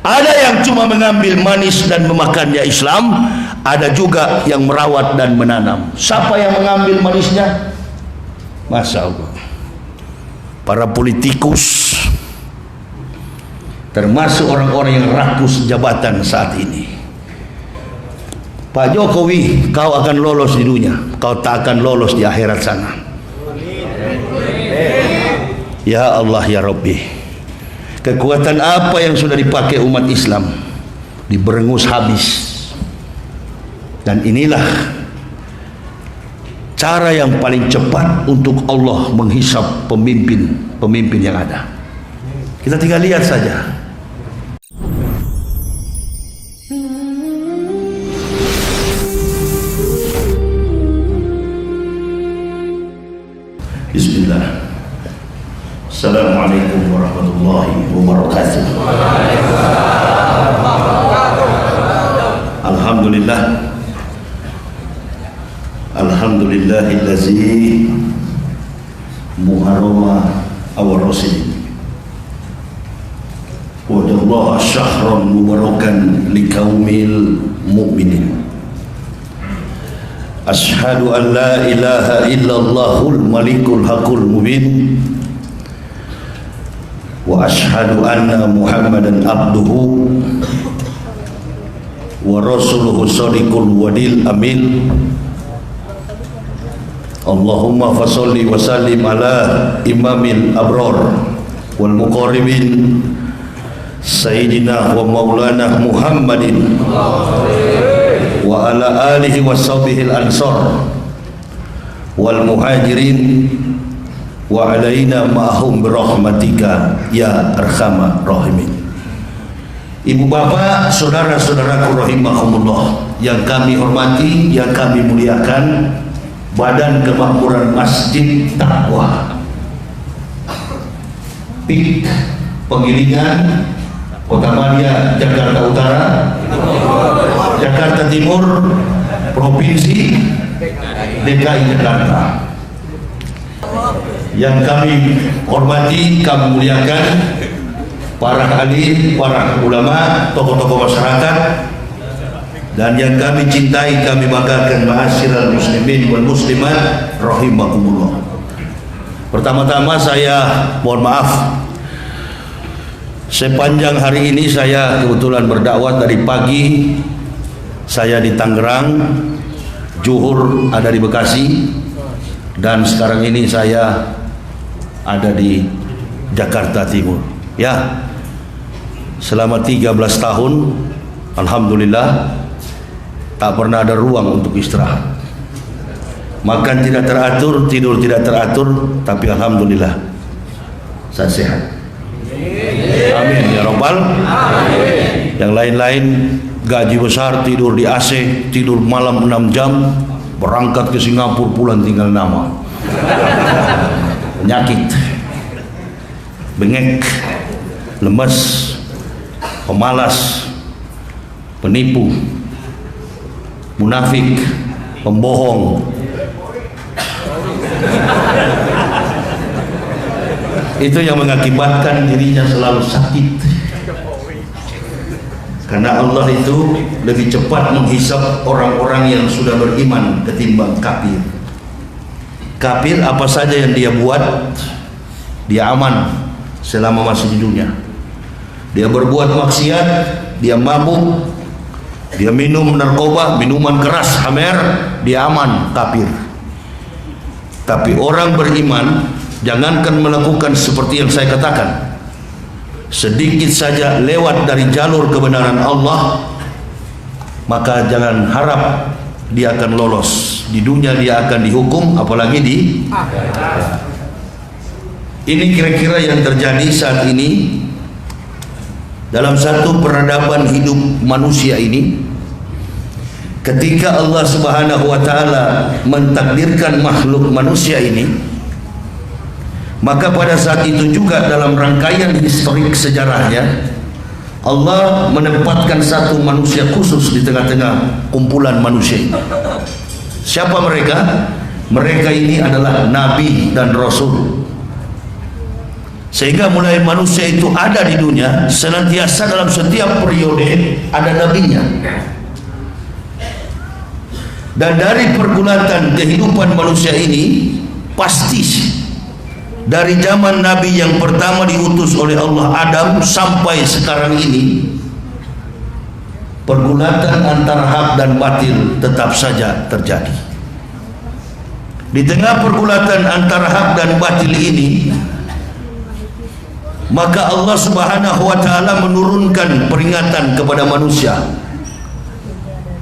Ada yang cuma mengambil manis dan memakannya Islam, ada juga yang merawat dan menanam. Siapa yang mengambil manisnya? Masya Allah, para politikus, termasuk orang-orang yang rakus jabatan saat ini. Pak Jokowi, kau akan lolos di dunia, kau tak akan lolos di akhirat sana. Ya Allah ya Rabbi, kekuatan apa yang sudah dipakai umat Islam diberengus habis. Dan inilah cara yang paling cepat untuk Allah menghisap pemimpin yang ada. Kita tinggal lihat saja. Bismillah. Assalamualaikum warahmatullahi wabarakatuh. Alhamdulillah. Alhamdulillahillazi muharrama awal rasul wajallahu syahran mubarakan likaumil mu'minin. Ashhadu an la ilaha illallahul malikul haqul mubin wa ashhadu anna muhammadan abduhu wa rasuluhu shadiqul wadil amin. Allahumma fasalli wa sallim ala imamil abrar wal muqarribin sayyidina wa maulana Muhammadin wa ala alihi wa sahbihi al-ansar wal muhajirin wa alaina ma'ahum birahmatika ya arhamar rahimin. Ibu bapak, saudara-saudaraku rahimahumullah yang kami hormati, yang kami muliakan, Badan Kemakmuran Masjid Taqwa PIK Penggilingan, Kota Madia, Jakarta Utara, Jakarta Timur, Provinsi DKI Jakarta. Yang kami hormati, kami muliakan para alim, para ulama, tokoh-tokoh masyarakat, dan yang kami cintai, kami banggakan, ma'asyiral muslimin wal muslimat rahimakumullah. Pertama-tama saya mohon maaf, sepanjang hari ini saya kebetulan berdakwah dari pagi. Saya di Tangerang, Zuhur ada di Bekasi, dan sekarang ini saya ada di Jakarta Timur. Ya, selama 13 tahun alhamdulillah tak pernah ada ruang untuk istirahat. Makan tidak teratur, tidur tidak teratur, tapi alhamdulillah saya sehat. Amin ya Rabbal. Yang lain-lain gaji besar, tidur di AC, tidur malam 6 jam, berangkat ke Singapura, pulang tinggal nama. Penyakit, bengek, lemas, pemalas, penipu, munafik, pembohong. Itu yang mengakibatkan dirinya selalu sakit. Karena Allah itu lebih cepat menghisap orang-orang yang sudah beriman ketimbang kafir. Kafir apa saja yang dia buat, dia aman selama masih di dunia. Dia berbuat maksiat, dia mabuk, dia minum narkoba, minuman keras, hamer, dia aman, kafir. Tapi orang beriman, jangankan melakukan seperti yang saya katakan, sedikit saja lewat dari jalur kebenaran Allah, maka jangan harap dia akan lolos. Di dunia dia akan dihukum, apalagi di akhirat. Ini kira-kira yang terjadi saat ini dalam satu peradaban hidup manusia ini. Ketika Allah Subhanahu wa taala mentakdirkan makhluk manusia ini, maka pada saat itu juga dalam rangkaian historik sejarahnya, Allah menempatkan satu manusia khusus di tengah-tengah kumpulan manusia ini. Siapa mereka? Mereka ini adalah nabi dan rasul. Sehingga mulai manusia itu ada di dunia, senantiasa dalam setiap periode ada nabinya. Dan dari pergulatan kehidupan manusia ini, pasti dari zaman Nabi yang pertama diutus oleh Allah, Adam, sampai sekarang ini, pergulatan antara hak dan batil tetap saja terjadi. Di tengah pergulatan antara hak dan batil ini, maka Allah Subhanahu wa ta'ala menurunkan peringatan kepada manusia.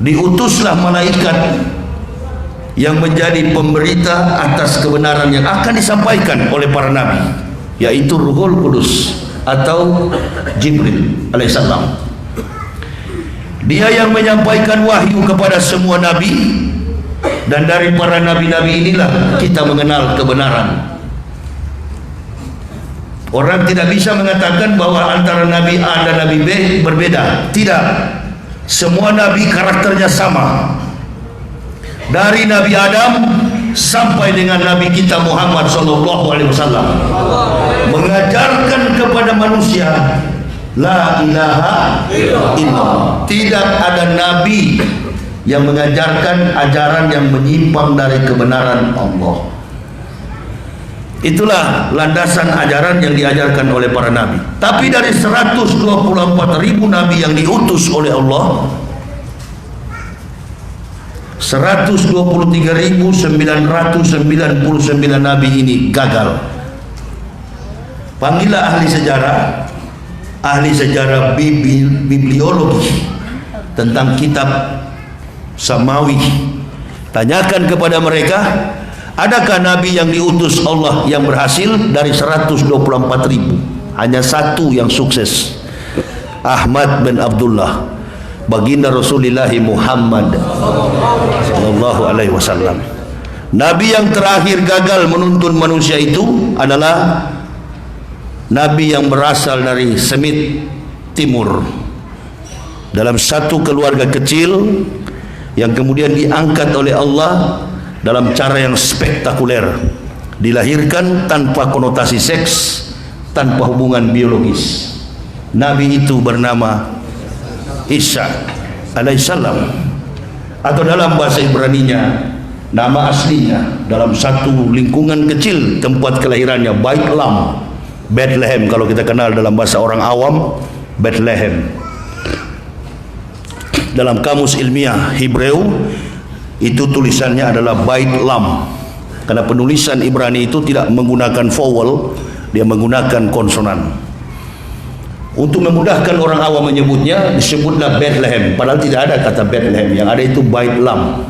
Diutuslah malaikat yang menjadi pemberita atas kebenaran yang akan disampaikan oleh para nabi, yaitu Ruhul Kudus atau Jibril alaihissalam. Dia yang menyampaikan wahyu kepada semua nabi, dan dari para nabi-nabi inilah kita mengenal kebenaran. Orang tidak bisa mengatakan bahwa antara Nabi A dan Nabi B berbeda. Tidak. Semua Nabi karakternya sama. Dari Nabi Adam sampai dengan Nabi kita Muhammad SAW, mengajarkan kepada manusia La ilaha illallah. Tidak ada Nabi yang mengajarkan ajaran yang menyimpang dari kebenaran Allah. Itulah landasan ajaran yang diajarkan oleh para nabi. Tapi dari 124.000 nabi yang diutus oleh Allah, 123.999 nabi ini gagal. Panggillah ahli sejarah bibliologi tentang kitab Samawi. Tanyakan kepada mereka, adakah nabi yang diutus Allah yang berhasil? Dari 124.000 hanya satu yang sukses, Ahmad bin Abdullah, baginda Rasulullah Muhammad sallallahu alaihi wasallam. Nabi yang terakhir gagal menuntun manusia itu adalah nabi yang berasal dari Semit Timur, dalam satu keluarga kecil yang kemudian diangkat oleh Allah dalam cara yang spektakuler. Dilahirkan tanpa konotasi seks, tanpa hubungan biologis. Nabi itu bernama Isa alaihissalam, atau dalam bahasa Ibraninya nama aslinya dalam satu lingkungan kecil tempat kelahirannya, Bait Lam, Bethlehem kalau kita kenal dalam bahasa orang awam, Bethlehem. Dalam kamus ilmiah Hebreu itu tulisannya adalah Bait Lam, karena penulisan Ibrani itu tidak menggunakan vowel, dia menggunakan konsonan. Untuk memudahkan orang awam menyebutnya, disebutlah Bethlehem, padahal tidak ada kata Bethlehem, yang ada itu Bait Lam.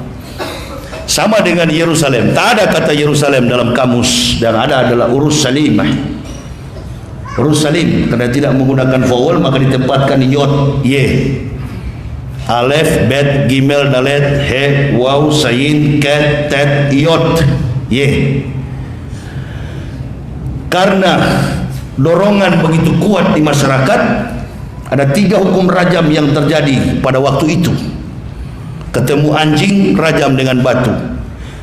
Sama dengan Yerusalem, tak ada kata Yerusalem dalam kamus, yang ada adalah Urushalim. Urushalim, karena tidak menggunakan vowel maka ditempatkan yod, ye, alef, bet, gimel, dalet, he, waw, sayin, ket, tet, yod, ye. Karena dorongan begitu kuat di masyarakat, ada 3 hukum rajam yang terjadi pada waktu itu. Ketemu anjing, rajam dengan batu.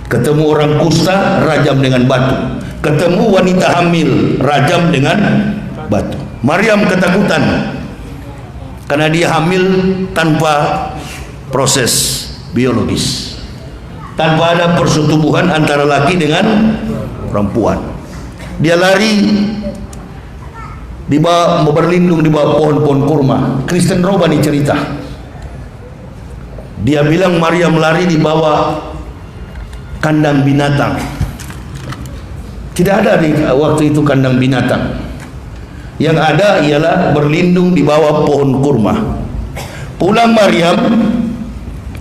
Ketemu orang kusta, rajam dengan batu. Ketemu wanita hamil, rajam dengan batu. Maryam ketakutan karena dia hamil tanpa proses biologis, tanpa ada persetubuhan antara laki dengan perempuan. Dia lari di bawah, berlindung di bawah pohon-pohon kurma. Kristen Robani cerita, dia bilang Maryam lari di bawah kandang binatang. Tidak ada di waktu itu kandang binatang, yang ada ialah berlindung di bawah pohon kurma. Pulang Maryam,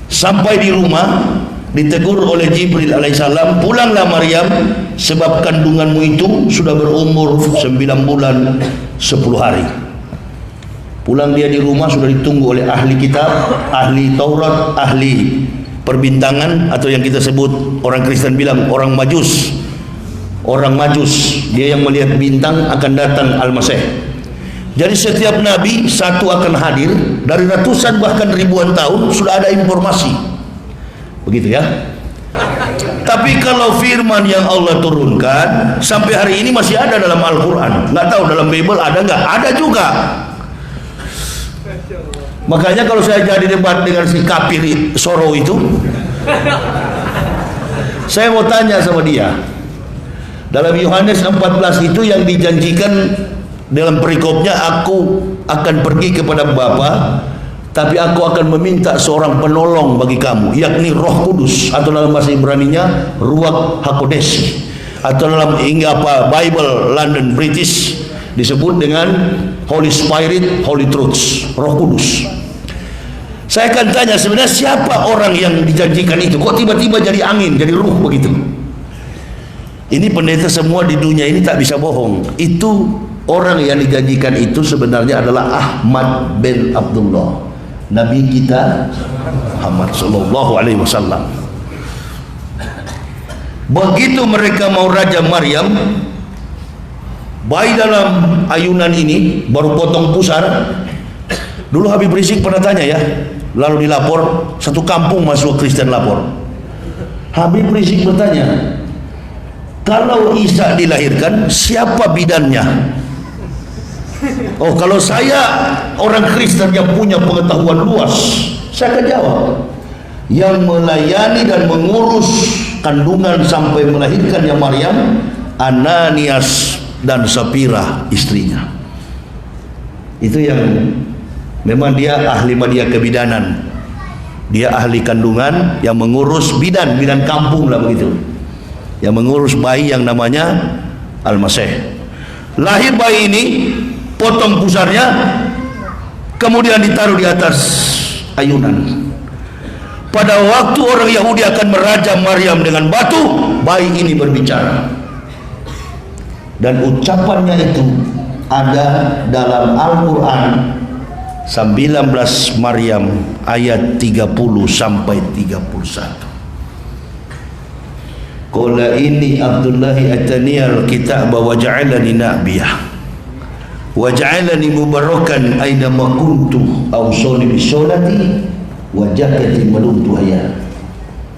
sampai di rumah ditegur oleh Jibril alaihissalam, pulanglah Maryam, sebab kandunganmu itu sudah berumur 9 bulan 10 hari. Pulang dia di rumah, sudah ditunggu oleh ahli kitab, ahli Taurat, ahli perbintangan, atau yang kita sebut orang Kristen bilang orang Majus. Orang Majus, dia yang melihat bintang akan datang Al-Masih. Jadi setiap nabi satu akan hadir, dari ratusan bahkan ribuan tahun sudah ada informasi. Begitu ya. Tapi kalau firman yang Allah turunkan sampai hari ini masih ada dalam Al-Quran. Nggak tahu dalam Bible ada nggak? Ada juga. Makanya kalau saya jadi debat dengan si kafir Soro itu, saya mau tanya sama dia. Dalam Yohanes 14 itu yang dijanjikan dalam perikopnya, aku akan pergi kepada Bapa, tapi aku akan meminta seorang penolong bagi kamu, yakni Roh Kudus, atau dalam bahasa Ibraninya Ruach HaKodesh, atau dalam Bible London British disebut dengan Holy Spirit, Holy Truths, Roh Kudus. Saya akan tanya, sebenarnya siapa orang yang dijanjikan itu? Kok tiba-tiba jadi angin, jadi ruh begitu? Ini pendeta semua di dunia ini tak bisa bohong. Itu orang yang dijanjikan itu sebenarnya adalah Ahmad bin Abdullah, Nabi kita Muhammad sallallahu alaihi wasallam. Begitu mereka mau Raja Maryam, bayi dalam ayunan ini baru potong pusar. Dulu Habib Rizik pernah tanya ya, lalu dilapor, satu kampung masuk Kristen lapor. Habib Rizik bertanya, kalau Isa dilahirkan, siapa bidannya? Oh, kalau saya orang Kristen yang punya pengetahuan luas, saya akan jawab, yang melayani dan mengurus kandungan sampai melahirkannya Maryam, Ananias dan Sapira istrinya. Itu yang memang dia ahli media kebidanan, dia ahli kandungan yang mengurus bidan kampung lah begitu, yang mengurus bayi yang namanya Al-Masih. Lahir bayi ini, potong pusarnya, kemudian ditaruh di atas ayunan. Pada waktu orang Yahudi akan merajam Maryam dengan batu, bayi ini berbicara, dan ucapannya itu ada dalam Al-Quran 19 Maryam ayat 30 sampai 31. Qala inni Abdullahi ataniyal kitab wa ja'alani nabiyah wa ja'alani mubarakan aina ma kuntu awsani bisolati wa jakati madumtu hayya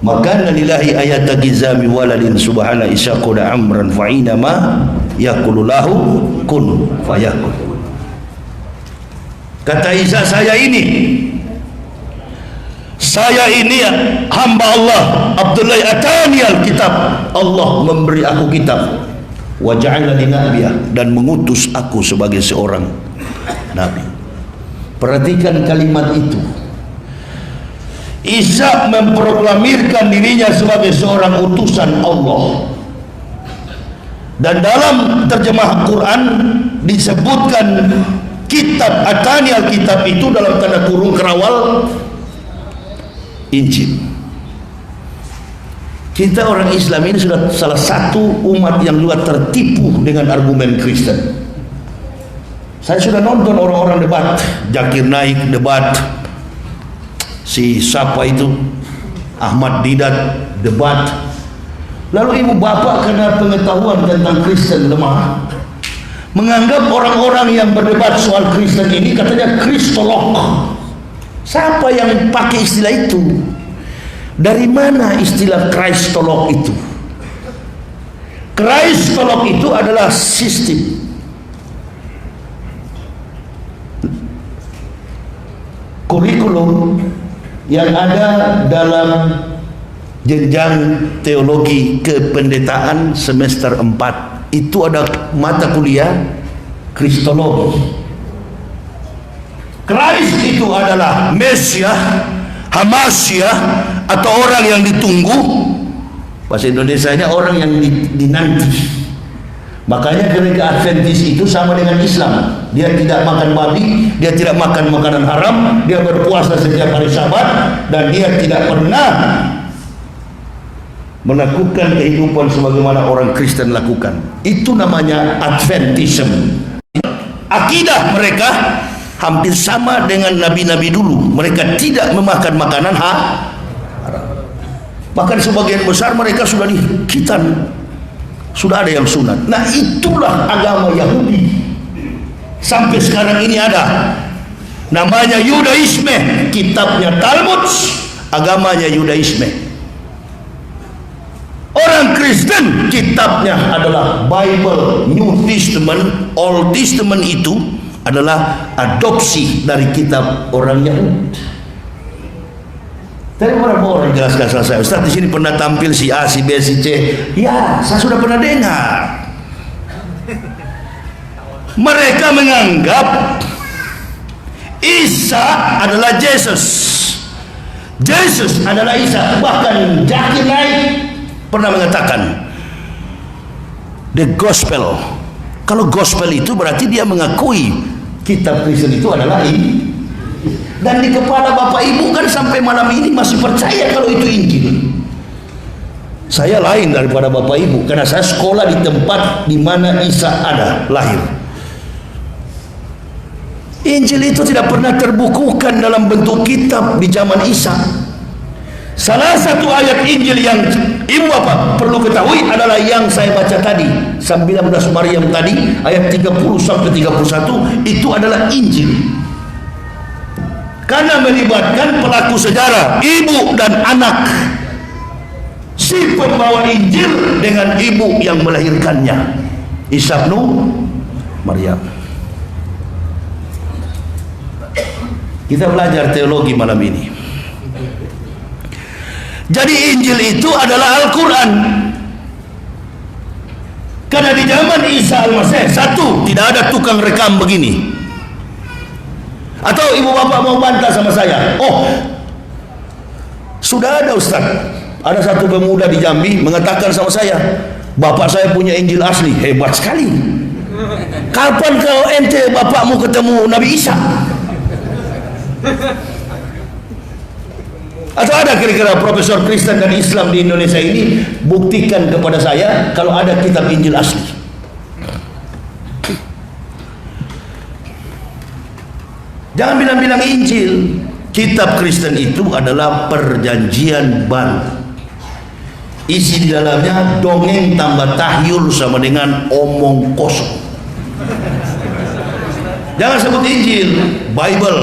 makana lillahi ayata gizami waladin subhana isaqula amran fa'ina ma yaqulu lahu kun fayakun. Kata Isa, saya ini hamba Allah, Abdullah atani al-kitab, Allah memberi aku kitab, wa ja'alani nabiyah, dan mengutus aku sebagai seorang nabi. Perhatikan kalimat itu. Isa memproklamirkan dirinya sebagai seorang utusan Allah. Dan dalam terjemah Quran disebutkan kitab atani al-kitab itu dalam tanda kurung kerawal Injil. Kita orang Islam ini sudah salah satu umat yang juga tertipu dengan argumen Kristen. Saya sudah nonton orang-orang debat, Zakir Naik debat, si siapa itu Ahmad Didat debat. Lalu ibu bapak karena pengetahuan tentang Kristen lemah, menganggap orang-orang yang berdebat soal Kristen ini katanya kristolog. Siapa yang pakai istilah itu? Dari mana istilah kristolog itu? Kristolog itu adalah sistem kurikulum yang ada dalam jenjang teologi kependetaan semester 4. Itu ada mata kuliah kristologi. Christ itu adalah Mesias, Hamasiah, atau orang yang ditunggu. Bahasa Indonesianya orang yang dinanti. Makanya gereja Adventis itu sama dengan Islam. Dia tidak makan babi, dia tidak makan makanan haram, dia berpuasa setiap hari Sabat, dan dia tidak pernah melakukan kehidupan sebagaimana orang Kristen lakukan. Itu namanya Adventism. Akidah mereka hampir sama dengan nabi-nabi dulu. Mereka tidak memakan makanan haram. Bahkan sebagian besar mereka sudah di khitan, sudah ada yang sunat. Nah, itulah agama Yahudi. Sampai sekarang ini ada. Namanya Yudaisme, kitabnya Talmud, agamanya Yudaisme. Kristen kitabnya adalah Bible, New Testament. Old Testament itu adalah adopsi dari kitab orang Yahudi. Tadi beberapa orang jelaskan sama saya, Ustaz di sini pernah tampil si A, si B, si C. Ya, saya sudah pernah dengar. Mereka menganggap Isa adalah Yesus, Yesus adalah Isa. Bahkan Zakir Naik pernah mengatakan the gospel. Kalau gospel itu berarti dia mengakui kitab Kristen itu adalah ini. Dan di kepala Bapak Ibu kan sampai malam ini masih percaya kalau itu Injil. Saya lain daripada Bapak Ibu karena saya sekolah di tempat di mana Isa ada lahir. Injil itu tidak pernah terbukukan dalam bentuk kitab di zaman Isa. Salah satu ayat Injil yang Ibu Bapak perlu ketahui adalah yang saya baca tadi, 19 Maryam tadi, ayat 30 sampai 31, itu adalah Injil. Karena melibatkan pelaku sejarah, ibu dan anak, si pembawa Injil dengan ibu yang melahirkannya, Isa bin Maryam. Kita belajar teologi malam ini. Jadi Injil itu adalah Al-Quran. Karena di zaman Isa Al-Masih, satu, tidak ada tukang rekam begini. Atau ibu bapak mau bantah sama saya, oh sudah ada Ustaz, ada satu pemuda di Jambi mengatakan sama saya, bapak saya punya Injil asli. Hebat sekali. Kapan kau ente bapakmu ketemu Nabi Isa? Atau ada kira-kira profesor Kristen dan Islam di Indonesia ini buktikan kepada saya kalau ada kitab Injil asli. Jangan bilang-bilang Injil. Kitab Kristen itu adalah perjanjian baru. Isi di dalamnya dongeng tambah tahyul sama dengan omong kosong. Jangan sebut Injil, Bible.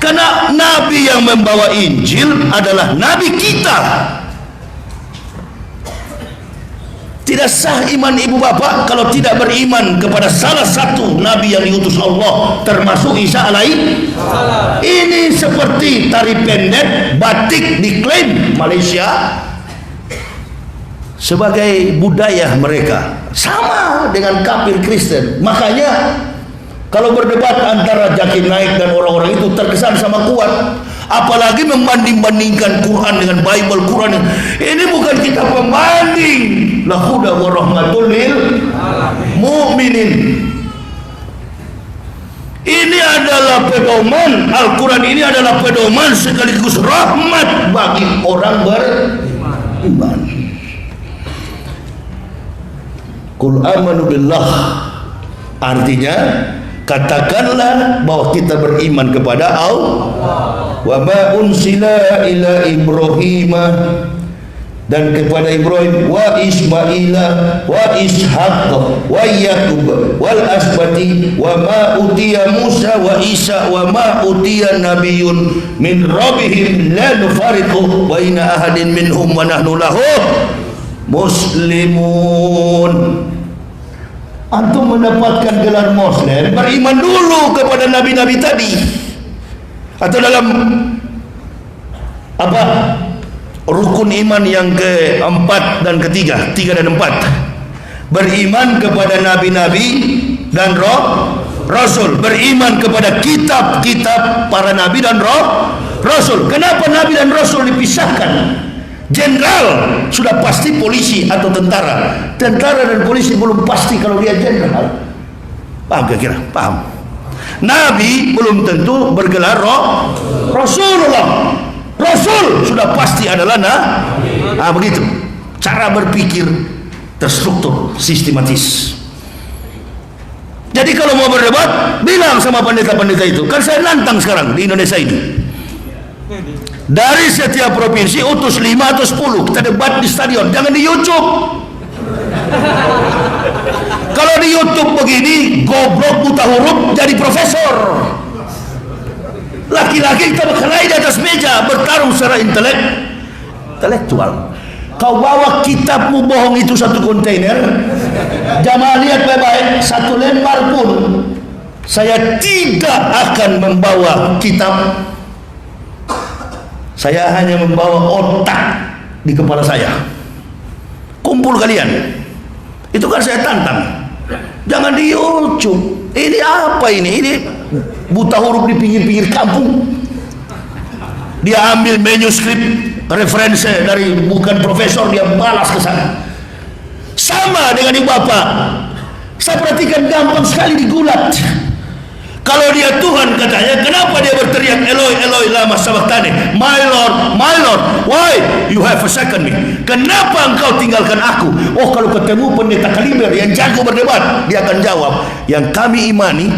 Karena nabi yang membawa Injil adalah nabi kita. Tidak sah iman ibu bapak kalau tidak beriman kepada salah satu nabi yang diutus Allah, termasuk Isa alaihi. Ini seperti tari pendek batik diklaim Malaysia sebagai budaya mereka, sama dengan kafir Kristen. Makanya kalau berdebat antara Zakir Naik dan orang-orang itu terkesan sama kuat, apalagi membanding-bandingkan Quran dengan Bible. Quran ini bukan kitab pembanding, lahuda wa rahmatul lil mu'minin. Ini adalah pedoman, Al-Quran ini adalah pedoman sekaligus rahmat bagi orang beriman. Qul amanu billah, artinya katakanlah bahwa kita beriman kepada Allah. Wa ma unsila ila Ibrahim, dan kepada Ibrahim, wa Ismaila wa Ishaq wa Yaqub wal asbati, wa ma utiya Musa wa Isa wa ma utiya nabiyyun min rabbihim la nufariqu baina ahadin minhum wa nahnu lahu muslimun. Antum mendapatkan gelar Muslim, beriman dulu kepada nabi-nabi tadi. Atau dalam apa rukun iman yang keempat dan ketiga, 3 dan 4, beriman kepada nabi-nabi dan rasul, beriman kepada kitab-kitab para nabi dan rasul. Kenapa nabi dan rasul dipisahkan? Jenderal sudah pasti polisi atau tentara. Tentara dan polisi belum pasti kalau dia jenderal. Paham kira-kira? Paham. Nabi belum tentu bergelar Rasulullah. Rasul sudah pasti adalah begitu. Cara berpikir terstruktur, sistematis. Jadi kalau mau berdebat, bilang sama pendeta-pendeta itu. Kan saya nantang sekarang di Indonesia ini. Dari setiap provinsi utus 5 atau 10, kita debat di stadion, jangan di YouTube. Kalau di YouTube begini, goblok buta huruf jadi profesor. Laki-laki kita berkelahi di atas meja, bertarung secara intelektual. kau bawa kitabmu bohong itu satu kontainer, jamaah lihat baik-baik, satu lembar pun saya tidak akan membawa kitab. Saya hanya membawa otak di kepala saya. Kumpul kalian. Itu kan saya tantang. Jangan di YouTube. Ini apa ini? Ini buta huruf di pinggir-pinggir kampung. Dia ambil manuskrip referensi dari bukan profesor, dia balas ke sana. Sama dengan ibu bapak. Saya perhatikan gampang sekali digulat. Kalau dia Tuhan katanya, kenapa dia berteriak Eloi Eloi lama sabachthani, my Lord, why you have forsaken me? Kenapa engkau tinggalkan aku? Oh, kalau ketemu pendeta Kaliber yang jago berdebat, dia akan jawab, yang kami imani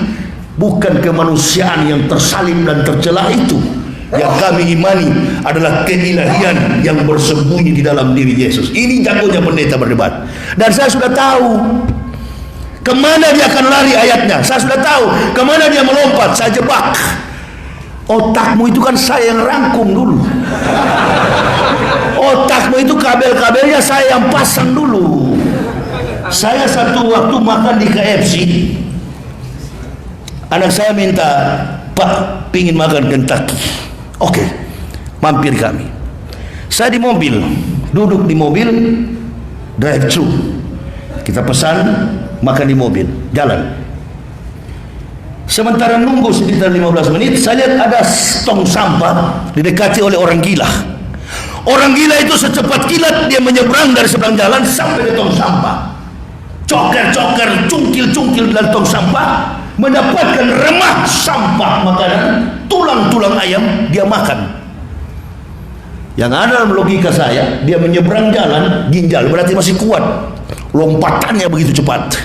bukan kemanusiaan yang tersalib dan tercelah itu. Yang kami imani adalah keilahian yang bersembunyi di dalam diri Yesus. Ini jagonya pendeta berdebat. Dan saya sudah tahu kemana dia akan lari ayatnya. Saya sudah tahu kemana dia melompat. Saya jebak. Otakmu itu kan saya yang rangkum dulu. Otakmu itu kabel-kabelnya saya yang pasang dulu. Saya satu waktu makan di KFC, anak saya minta, Pak, pingin makan Kentucky. Oke, mampir kami. Saya di mobil, duduk di mobil, drive thru. Kita pesan, makan di mobil, jalan. Sementara nunggu sekitar 15 menit, saya lihat ada tong sampah didekati oleh orang gila. Orang gila itu secepat kilat dia menyeberang dari seberang jalan sampai di tong sampah. Coker-coker, cungkil-cungkil dalam tong sampah, mendapatkan remah sampah makanan, tulang-tulang ayam, dia makan. Yang ada dalam logika saya, dia menyeberang jalan, ginjal berarti masih kuat. Lompatannya begitu cepat.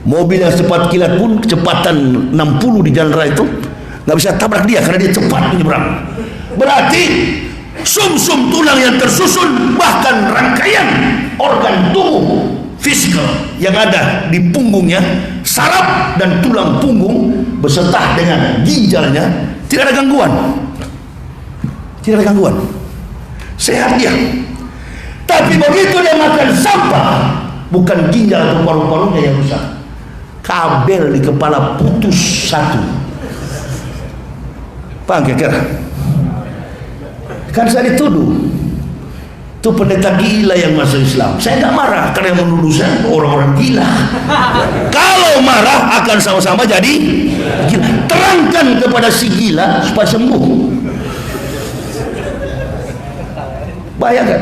Mobil yang cepat kilat pun kecepatan 60 di jalan raya itu nggak bisa tabrak dia karena dia cepat menyeberang. Berarti sum-sum tulang yang tersusun, bahkan rangkaian organ tubuh fisikal yang ada di punggungnya, saraf dan tulang punggung beserta dengan ginjalnya tidak ada gangguan. Tidak ada gangguan. Sehat dia. Tapi begitu dia makan sampah, bukan ginjal atau paru-parunya yang rusak, kabel di kepala putus satu. Paham kira-kira? Kan saya dituduh itu pendeta gila yang masuk Islam. Saya tidak marah karena yang menuduh saya orang-orang gila. Kalau marah akan sama-sama jadi gila. Terangkan kepada si gila supaya sembuh. Bayangkan.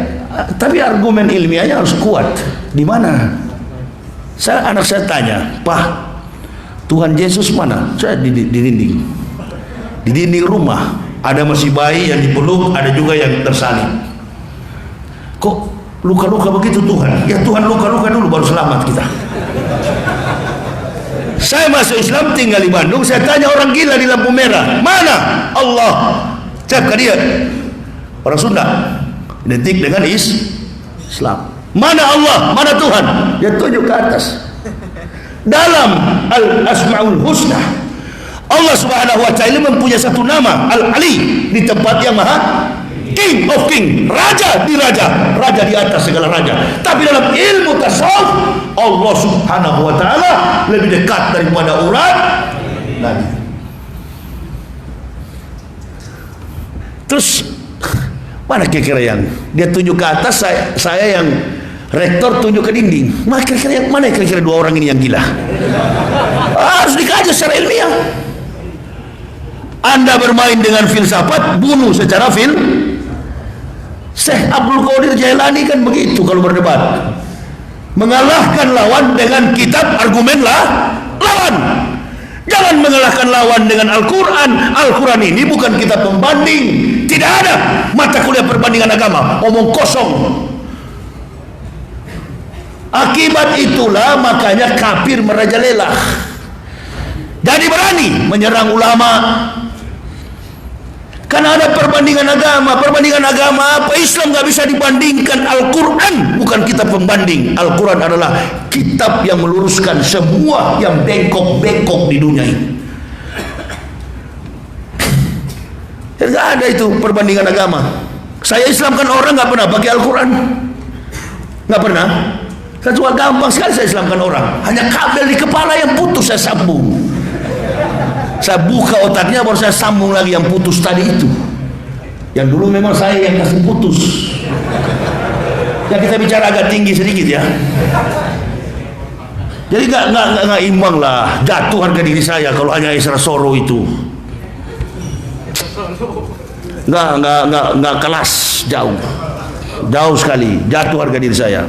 Tapi argumen ilmiahnya harus kuat. Di mana? Anak saya tanya, Pak, Tuhan Yesus mana? Saya di dinding. Di dinding rumah ada masih bayi yang dipeluk, ada juga yang tersalib. Kok luka-luka begitu Tuhan? Ya Tuhan luka-luka dulu baru selamat kita. Saya masuk Islam, tinggal di Bandung. Saya tanya orang gila di lampu merah, mana Allah? Cakap dia orang Sunda, identik dengan Islam. Mana Allah? Mana Tuhan? Dia tunjuk ke atas. Dalam Al-Asma'ul Husna, Allah Subhanahu wa Ta'ala mempunyai satu nama, Al-Ali, di tempat yang maha, King of King, raja di raja, raja di atas segala raja. Tapi dalam ilmu tasawuf, Allah Subhanahu wa Ta'ala lebih dekat daripada urat nadi. Terus mana kira-kira yang dia tunjuk ke atas, saya yang rektor tunjuk ke dinding. Mana kira-kira dua orang ini yang gila? Harus dikaji secara ilmiah. Anda bermain dengan filsafat, bunuh secara Syekh Abdul Qadir Jailani kan begitu kalau berdebat, mengalahkan lawan dengan kitab argumen lawan. Jangan mengalahkan lawan dengan Al-Quran. Al-Quran ini bukan kitab pembanding. Tidak ada mata kuliah perbandingan agama, omong kosong. Akibat itulah makanya kafir merajalela. Jadi berani menyerang ulama. Karena ada perbandingan agama. Perbandingan agama apa? Islam gak bisa dibandingkan. Al-Quran bukan kitab pembanding. Al-Quran adalah kitab yang meluruskan semua yang bengkok-bengkok di dunia ini. Gak ada itu perbandingan agama. Saya Islam kan orang gak pernah pakai Al-Quran. Nggak pernah. Saya cuma gampang sekali saya Islamkan orang. Hanya kabel di kepala yang putus saya sambung. Saya buka otaknya baru saya sambung lagi yang putus tadi itu. Yang dulu memang saya yang kasih putus. Ya kita bicara agak tinggi sedikit ya. Jadi nggak imbang lah. Jatuh harga diri saya kalau hanya Isra Soro itu. Nggak kelas, jauh sekali, jatuh harga diri saya.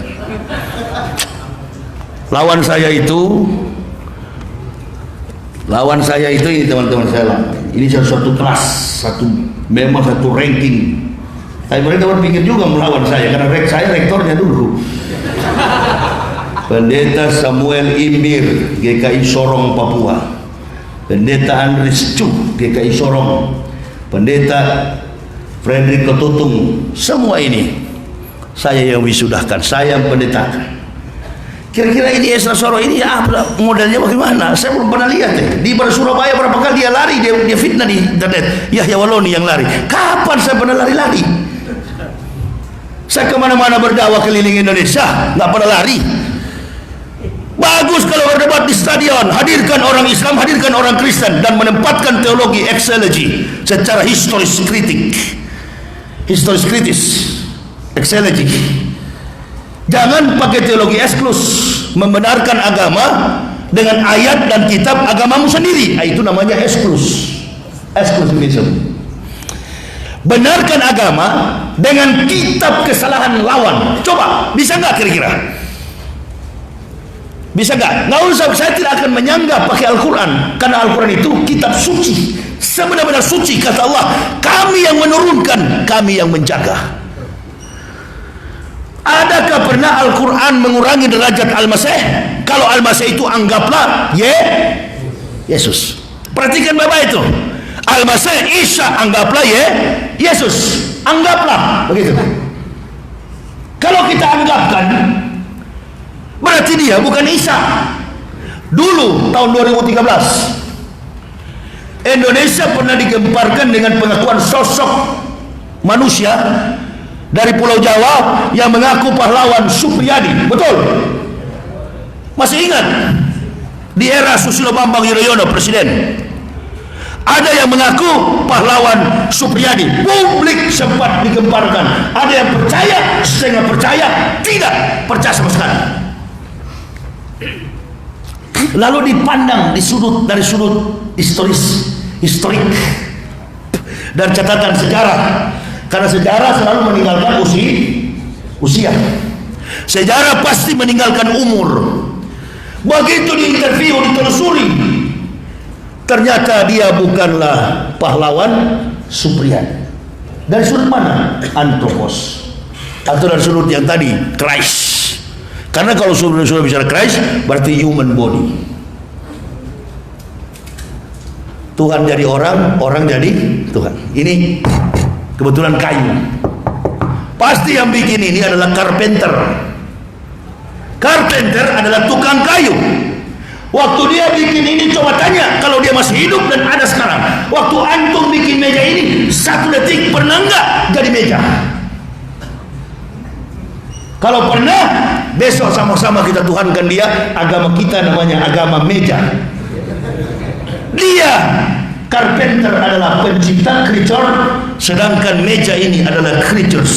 Lawan saya itu ini teman-teman saya, ini satu kelas, memang satu ranking. Tapi mereka berpikir juga melawan saya karena saya rektornya dulu. Pendeta Samuel Imbir, GKI Sorong, Papua. Pendeta Andres Cuk, GKI Sorong. Pendeta Frederick Ketutung. Semua ini saya yang wisudahkan, saya yang pendetakan. Kira-kira ini Isra Soro ini modelnya bagaimana? Saya belum pernah lihat ya. Di Surabaya berapa kali dia lari, dia fitnah di internet. Yahya Waloni yang lari. Kapan saya pernah lari-lari? Saya kemana-mana berdakwah keliling Indonesia, nggak pernah lari. Bagus kalau berdebat di stadion, hadirkan orang Islam, hadirkan orang Kristen, dan menempatkan teologi exegesi secara historis kritis, exegesi. Jangan pakai teologi eksklus, membenarkan agama dengan ayat dan kitab agamamu sendiri. Itu namanya eksklusivisme. Benarkan agama dengan kitab kesalahan lawan. Coba, bisa nggak kira-kira? Bisa nggak? Nggak usah, saya tidak akan menyanggah pakai Al-Quran, karena Al-Quran itu kitab suci, sebenar-benar suci. Kata Allah, kami yang menurunkan, kami yang menjaga. Adakah pernah Al-Quran mengurangi derajat Al-Masih? Kalau Al-Masih itu anggaplah Yesus. Perhatikan Bapak itu, Al-Masih Isa anggaplah Yesus, anggaplah begitu. Kalau kita anggapkan, berarti dia bukan Isa. Dulu tahun 2013 Indonesia pernah digemparkan dengan pengakuan sosok manusia dari Pulau Jawa yang mengaku pahlawan Supriyadi. Betul? Masih ingat? Di era Susilo Bambang Yudhoyono presiden, ada yang mengaku pahlawan Supriyadi. Publik sempat digemparkan. Ada yang percaya, setengah percaya, tidak percaya sama sekali. Lalu dipandang dari sudut historik dan catatan sejarah. Karena sejarah selalu meninggalkan usia. Sejarah pasti meninggalkan umur. Begitu diinterview, ditelusuri, ternyata dia bukanlah pahlawan Supriyadi. Dari sudut mana? Antropos. Atau dari sudut yang tadi, Christ. Karena kalau sudah bicara Christ, berarti human body. Tuhan jadi orang, orang jadi Tuhan. Ini kebetulan kayu. Pasti yang bikin ini adalah carpenter. Carpenter adalah tukang kayu. Waktu dia bikin ini, coba tanya kalau dia masih hidup dan ada sekarang. Waktu antum bikin meja ini, 1 detik pernah nggak jadi meja? Kalau pernah, besok sama-sama kita tuhankan dia. Agama kita namanya agama meja. Dia carpenter adalah pencipta, creature, sedangkan meja ini adalah creatures,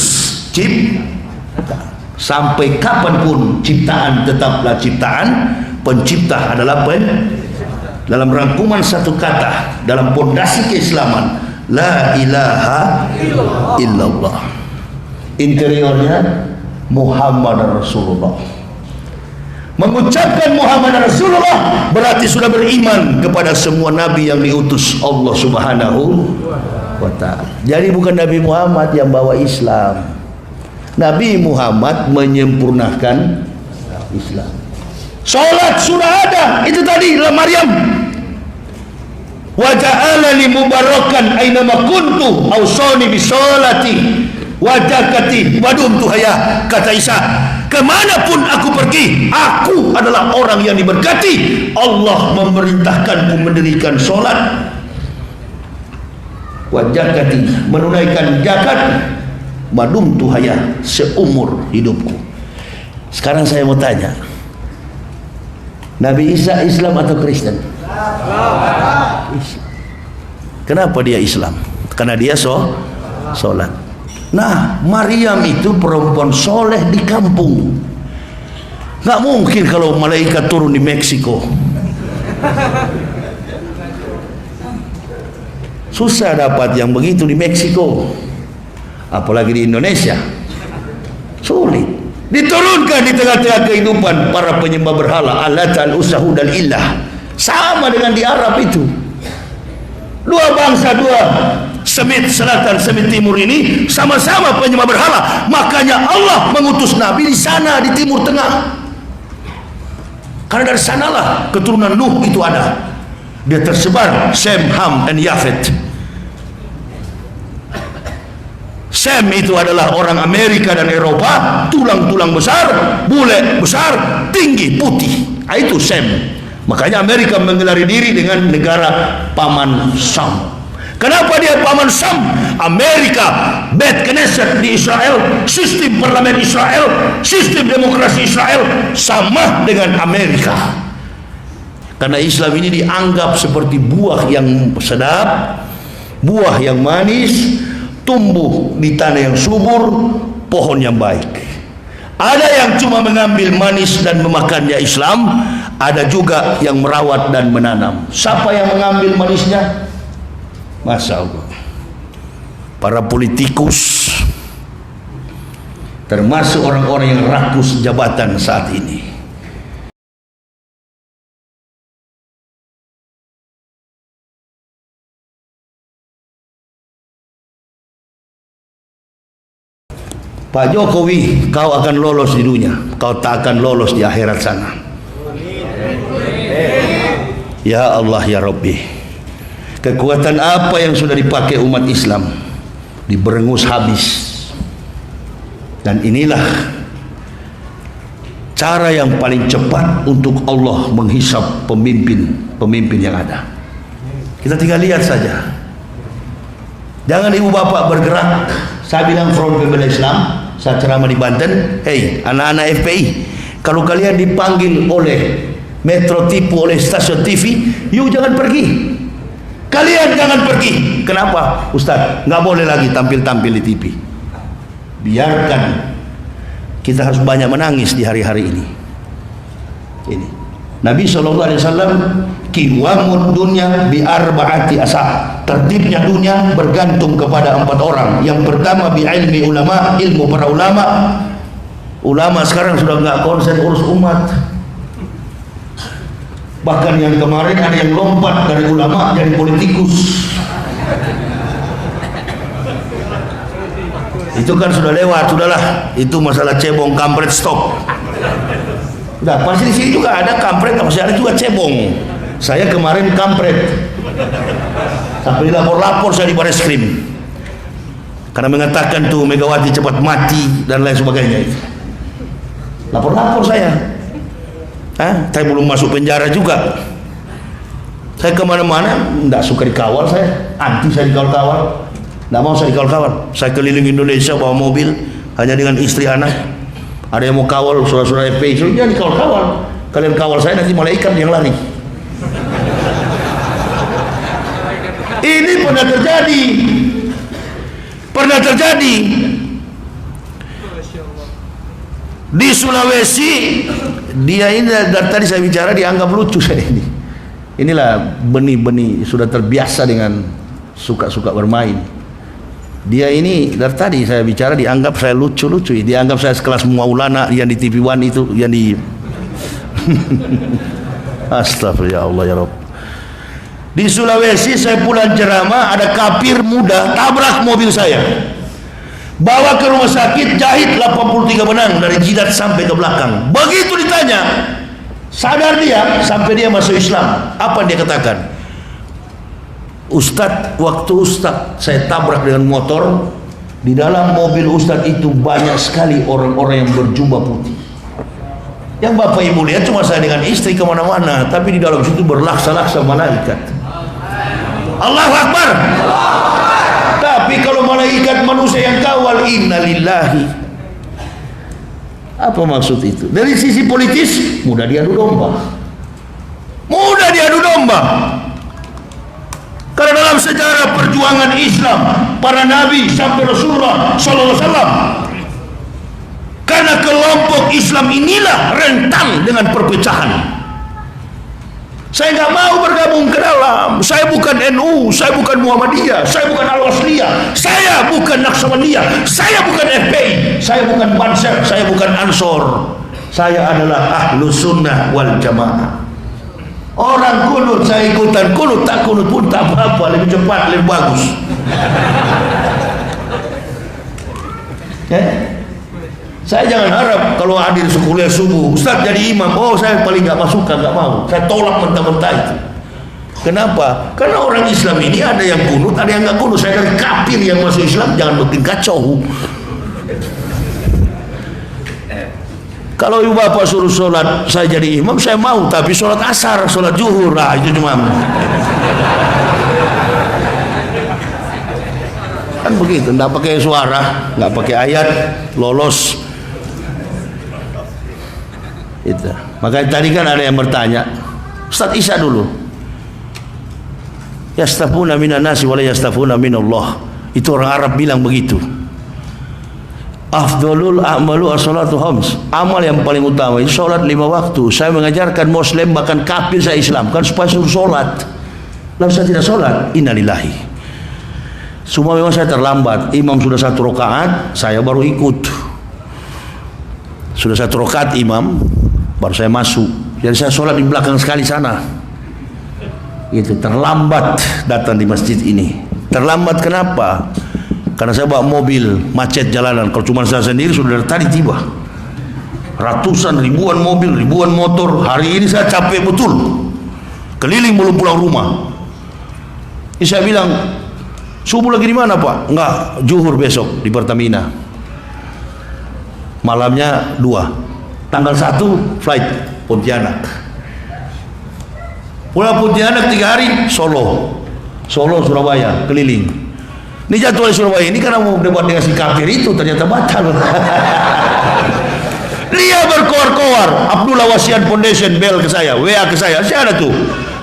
cipta. Sampai kapanpun ciptaan tetaplah ciptaan, pencipta adalah dalam rangkuman satu kata, dalam pondasi keislaman, la ilaha illallah. Interiornya Muhammad Rasulullah. Mengucapkan Muhammad Rasulullah berarti sudah beriman kepada semua nabi yang diutus Allah Subhanahu wa ta'ala. Jadi bukan Nabi Muhammad yang bawa Islam. Nabi Muhammad menyempurnakan Islam. Salat sudah ada, itu tadi Maryam. Wa ja'alani mubarakan ainama kuntu awsani bi sholati wa zakati wa dumtu haya. Kata Isa, kemanapun aku pergi, aku adalah orang yang diberkati. Allah memerintahkanku mendirikan sholat, wa zakati, menunaikan zakat, madum tuhaya, seumur hidupku. Sekarang saya mau tanya, Nabi Isa Islam atau Kristen? Kenapa dia Islam? Karena dia sholat. Nah, Maryam itu perempuan soleh di kampung. Nggak mungkin kalau malaikat turun di Meksiko. Susah dapat yang begitu di Meksiko, apalagi di Indonesia. Sulit. Diturunkan di tengah-tengah kehidupan para penyembah berhala, Allat, Al-Uzza, Hubal, Ilah. Sama dengan di Arab itu. Dua bangsa, dua Semit selatan, Semit timur ini sama-sama penyembah berhala. Makanya Allah mengutus Nabi di sana, di Timur Tengah. Karena dari sanalah keturunan Nuh itu ada. Dia tersebar, Shem, Ham, and Yafet. Shem itu adalah orang Amerika dan Eropa, tulang-tulang besar, bule besar, tinggi, putih. Itu Shem. Makanya Amerika menggelari diri dengan negara Paman Sam. Kenapa dia Paman Sam? Amerika, Bet Knesset di Israel, sistem parlemen Israel, sistem demokrasi Israel sama dengan Amerika. Karena Islam ini dianggap seperti buah yang sedap, buah yang manis, tumbuh di tanah yang subur, pohon yang baik. Ada yang cuma mengambil manis dan memakannya Islam, ada juga yang merawat dan menanam. Siapa yang mengambil manisnya? Masya Allah, para politikus, termasuk orang-orang yang rakus jabatan saat ini. Pak Jokowi, kau akan lolos di dunia, kau tak akan lolos di akhirat sana. Ya Allah ya Rabbi, kekuatan apa yang sudah dipakai umat Islam diberengus habis. Dan inilah cara yang paling cepat untuk Allah menghisap pemimpin yang ada. Kita tinggal lihat saja. Jangan ibu bapak bergerak. Saya bilang Front Pembela Islam, saya ceramah di Banten, hei anak-anak FPI, kalau kalian dipanggil oleh Metro Tipu, oleh stasiun TV, you jangan pergi. Kalian jangan pergi. Kenapa? Ustaz, nggak boleh lagi tampil-tampil di TV. Biarkan. Kita harus banyak menangis di hari-hari ini. Ini Nabi SAW, kiwamun dunya bi arba'ati asa. Tertibnya dunia bergantung kepada 4 orang. Yang pertama bi ilmi ulama, ilmu para ulama. Ulama sekarang sudah nggak konsen urus umat. Bahkan yang kemarin ada yang lompat dari ulama jadi politikus. Itu kan sudah lewat, sudahlah. Itu masalah cebong, kampret, stop. Udah, pasti di sini juga ada kampret, masih ada juga cebong. Saya kemarin kampret. Sampai dilapor-lapor saya di Bareskrim. Karena mengatakan tuh Megawati cepat mati dan lain sebagainya. Lapor-lapor saya. Saya belum masuk penjara juga. Saya kemana-mana tidak suka dikawal, saya anti saya dikawal-kawal. Tidak mau saya dikawal-kawal. Saya keliling Indonesia bawa mobil hanya dengan istri anak. Ada yang mau kawal saudara-saudara FPI, jangan dikawal-kawal. Kalian kawal saya nanti malaikat yang lari. Ini pernah terjadi. Pernah terjadi di Sulawesi. Dia ini dari tadi saya bicara dianggap lucu saya ini. Inilah benih-benih sudah terbiasa dengan suka-suka bermain. Dia ini dari tadi saya bicara dianggap saya lucu-lucu. Dianggap saya sekelas Maulana yang di TV One itu, yang di Astagfirullah ya Allah ya Rabb. Di Sulawesi saya pulang ceramah, ada kafir muda tabrak mobil saya. Bawa ke rumah sakit, jahit 83 benang dari jidat sampai ke belakang. Begitu ditanya, sadar dia sampai dia masuk Islam. Apa dia katakan? Ustadz, waktu Ustadz saya tabrak dengan motor, di dalam mobil Ustadz itu banyak sekali orang-orang yang berjubah putih. Yang Bapak Ibu lihat cuma saya dengan istri kemana-mana, tapi di dalam situ berlaksa-laksa malaikat. Allahu Akbar. Tapi kalau malaikat manusia yang kawal, innalillahi Apa maksud itu? Dari sisi politis, mudah diadu domba. Mudah diadu domba. Karena dalam sejarah perjuangan Islam, para nabi sampai Rasulullah sallallahu alaihi wasallam, karena kelompok Islam inilah rentan dengan perpecahan. Saya nggak mau bergabung ke dalam. Saya bukan NU, saya bukan Muhammadiyah, saya bukan Al-Wasliyah, saya bukan Naqsabandiyah, saya bukan FPI, saya bukan Banser, saya bukan Ansor. Saya adalah Ahlus Sunnah wal Jamaah. Orang kunut, saya ikutan kunut, tak kunut pun tak apa-apa, lebih cepat, lebih bagus. Saya jangan harap kalau hadir sekuliah subuh, Ustaz jadi imam, oh saya paling gak masuk, gak mau. Saya tolak mentah-mentah itu. Kenapa? Karena orang Islam ini ada yang kunut, ada yang gak kunut. Saya dari kafir yang masuk Islam, jangan bikin kacau. Kalau ibu bapak suruh sholat, saya jadi imam, saya mau. Tapi sholat asar, sholat zuhur, lah itu cuma. Kan begitu, nggak pakai suara, nggak pakai ayat, lolos. Itu. Makanya tadi kan ada yang bertanya, Ustaz Isa dulu. Yastafuna minan nasi wa la yastafuna minallah. Itu orang Arab bilang begitu. Afdalul a'malu as-salatu khams. Amal yang paling utama itu salat 5 waktu. Saya mengajarkan muslim bahkan kafir saya Islam kan supaya suruh salat. Lalu saya tidak salat, innalillahi. Semua memang saya terlambat. Imam sudah 1 rakaat, saya baru ikut. Sudah 1 rakaat imam, baru saya masuk. Jadi saya sholat di belakang sekali sana. Itu terlambat datang di masjid ini. Terlambat kenapa? Karena saya bawa mobil, macet jalanan. Kalau cuma saya sendiri sudah dari tadi tiba. Ratusan, ribuan mobil, ribuan motor. Hari ini saya capek betul. Keliling belum pulang rumah. Ini saya bilang, subuh lagi di mana Pak? Enggak, zuhur besok di Pertamina. Malamnya 2. Tanggal 1 flight Pontianak. Pulang Pontianak 3 hari Solo. Solo Surabaya keliling. Ini jadwal Surabaya ini karena mau debat dengan si kafir itu ternyata batal. Dia berkoar-koar. Abdullah Wasian Foundation bel ke saya, WA ke saya ada tuh.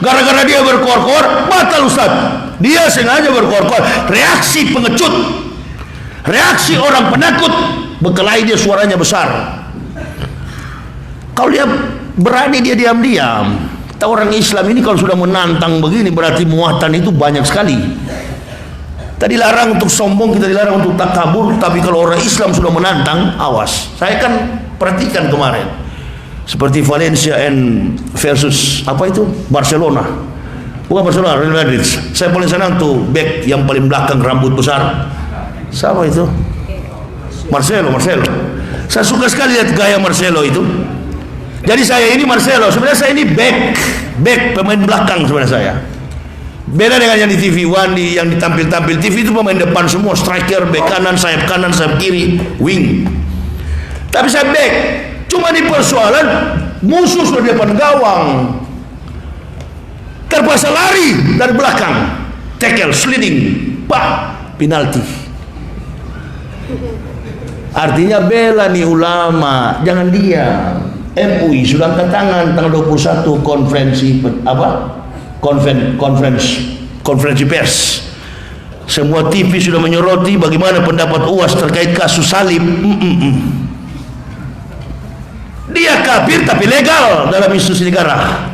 Gara-gara dia berkoar-koar batal Ustaz. Dia sengaja berkoar-koar. Reaksi pengecut, reaksi orang penakut, berkelahi dia suaranya besar. Kalau dia berani dia diam-diam. Kita orang Islam ini kalau sudah menantang begini berarti muatan itu banyak sekali. Kita dilarang untuk sombong, kita dilarang untuk takabur. Tapi kalau orang Islam sudah menantang, awas. Saya kan perhatikan kemarin seperti Valencia versus apa itu Barcelona, bukan Barcelona, Real Madrid. Saya paling senang tuh back yang paling belakang rambut besar. Siapa itu? Marcelo. Saya suka sekali lihat gaya Marcelo itu. Jadi saya ini Marcelo, sebenarnya saya ini back pemain belakang sebenarnya saya. Beda dengan yang di TV One, yang ditampil-tampil TV itu pemain depan semua, striker, back kanan, sayap kiri, wing. Tapi saya back. Cuma di persoalan musuh sudah di depan gawang, terpaksa lari dari belakang, tackle, sliding, penalti. Artinya bela nih ulama, jangan diam. MUI sudah angkat tangan tanggal 21 konferensi pers. Semua TV sudah menyoroti bagaimana pendapat UAS terkait kasus salib. Dia kafir tapi legal dalam institusi negara.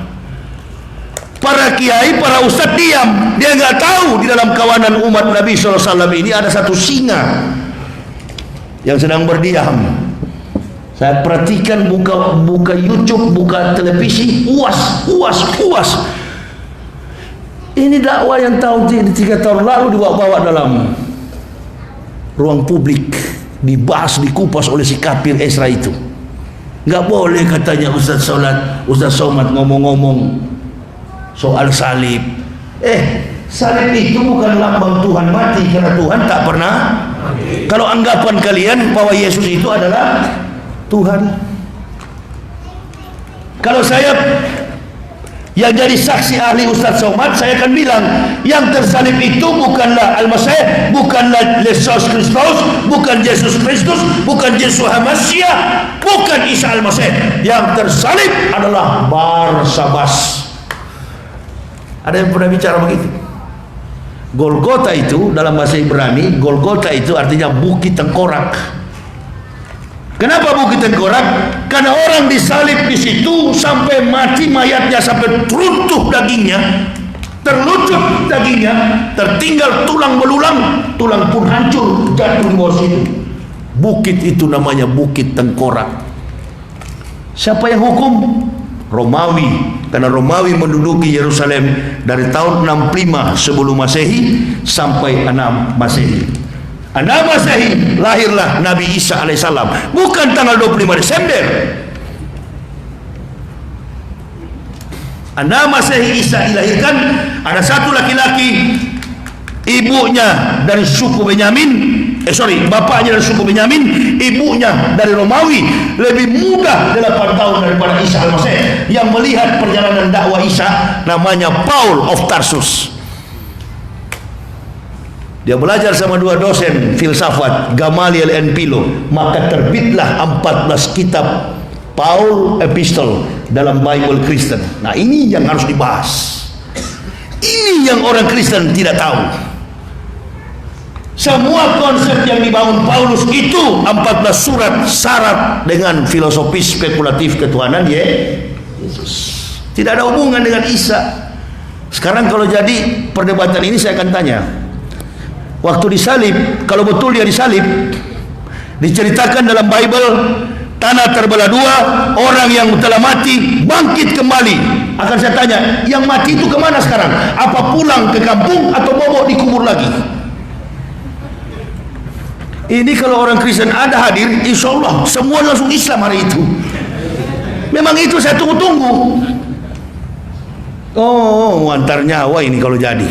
Para kiai, para ustadz diam. Dia nggak tahu di dalam kawanan umat Nabi SAW ini ada satu singa yang sedang berdiam. Saya perhatikan buka YouTube, buka televisi, UAS. Ini dakwah yang tahun 3 tahun lalu dibawa dalam ruang publik, dibahas, dikupas oleh si kafir Esra itu. Nggak boleh katanya Ustaz Somad ngomong-ngomong soal salib. Salib itu bukan lambang Tuhan mati, karena Tuhan tak pernah. Kalau anggapan kalian bahwa Yesus itu adalah Tuhan. Kalau saya Yang jadi saksi ahli Ustaz Somad, saya akan bilang yang tersalib itu bukanlah Al-Masih, bukanlah Yesus Kristus, bukan Yesus Kristus, bukan Yesus Hamasya, bukan Isa Al-Masih. Yang tersalib adalah Barsabas. Ada yang pernah bicara begitu? Golgota itu dalam bahasa Ibrani, Golgota itu artinya bukit tengkorak. Kenapa bukit tengkorak? Karena orang disalib di situ sampai mati mayatnya, sampai runtuh dagingnya, terlucut dagingnya, tertinggal tulang belulang, tulang pun hancur jatuh di bawah situ. Bukit itu namanya bukit tengkorak. Siapa yang hukum? Romawi. Karena Romawi menduduki Yerusalem dari tahun 65 sebelum Masehi sampai 6 Masehi. 6 Masehi lahirlah Nabi Isa alaihissalam, bukan tanggal 25 Desember. 6 Masehi Isa dilahirkan. Ada satu laki-laki, ibunya dari suku Benyamin, bapaknya dari suku Benyamin, ibunya dari Romawi, lebih muda 8 tahun daripada Isa Al-Masih. Yang melihat perjalanan dakwah Isa namanya Paul of Tarsus. Dia belajar sama 2 dosen filsafat, Gamaliel and Philo, maka terbitlah 14 kitab Paul Epistle dalam Bible Kristen. Nah, ini yang harus dibahas. Ini yang orang Kristen tidak tahu. Semua konsep yang dibangun Paulus itu 14 surat syarat dengan filosofis spekulatif ketuhanan Yesus. Tidak ada hubungan dengan Isa. Sekarang kalau jadi perdebatan ini, saya akan tanya, waktu disalib, kalau betul dia disalib, diceritakan dalam Bible, tanah terbelah 2, orang yang telah mati bangkit kembali. Akan saya tanya, yang mati itu kemana sekarang? Apa pulang ke kampung atau bobok dikubur lagi? Ini kalau orang Kristen ada hadir, insya Allah semua langsung Islam hari itu. Memang itu saya tunggu-tunggu. Oh, antar nyawa ini kalau jadi.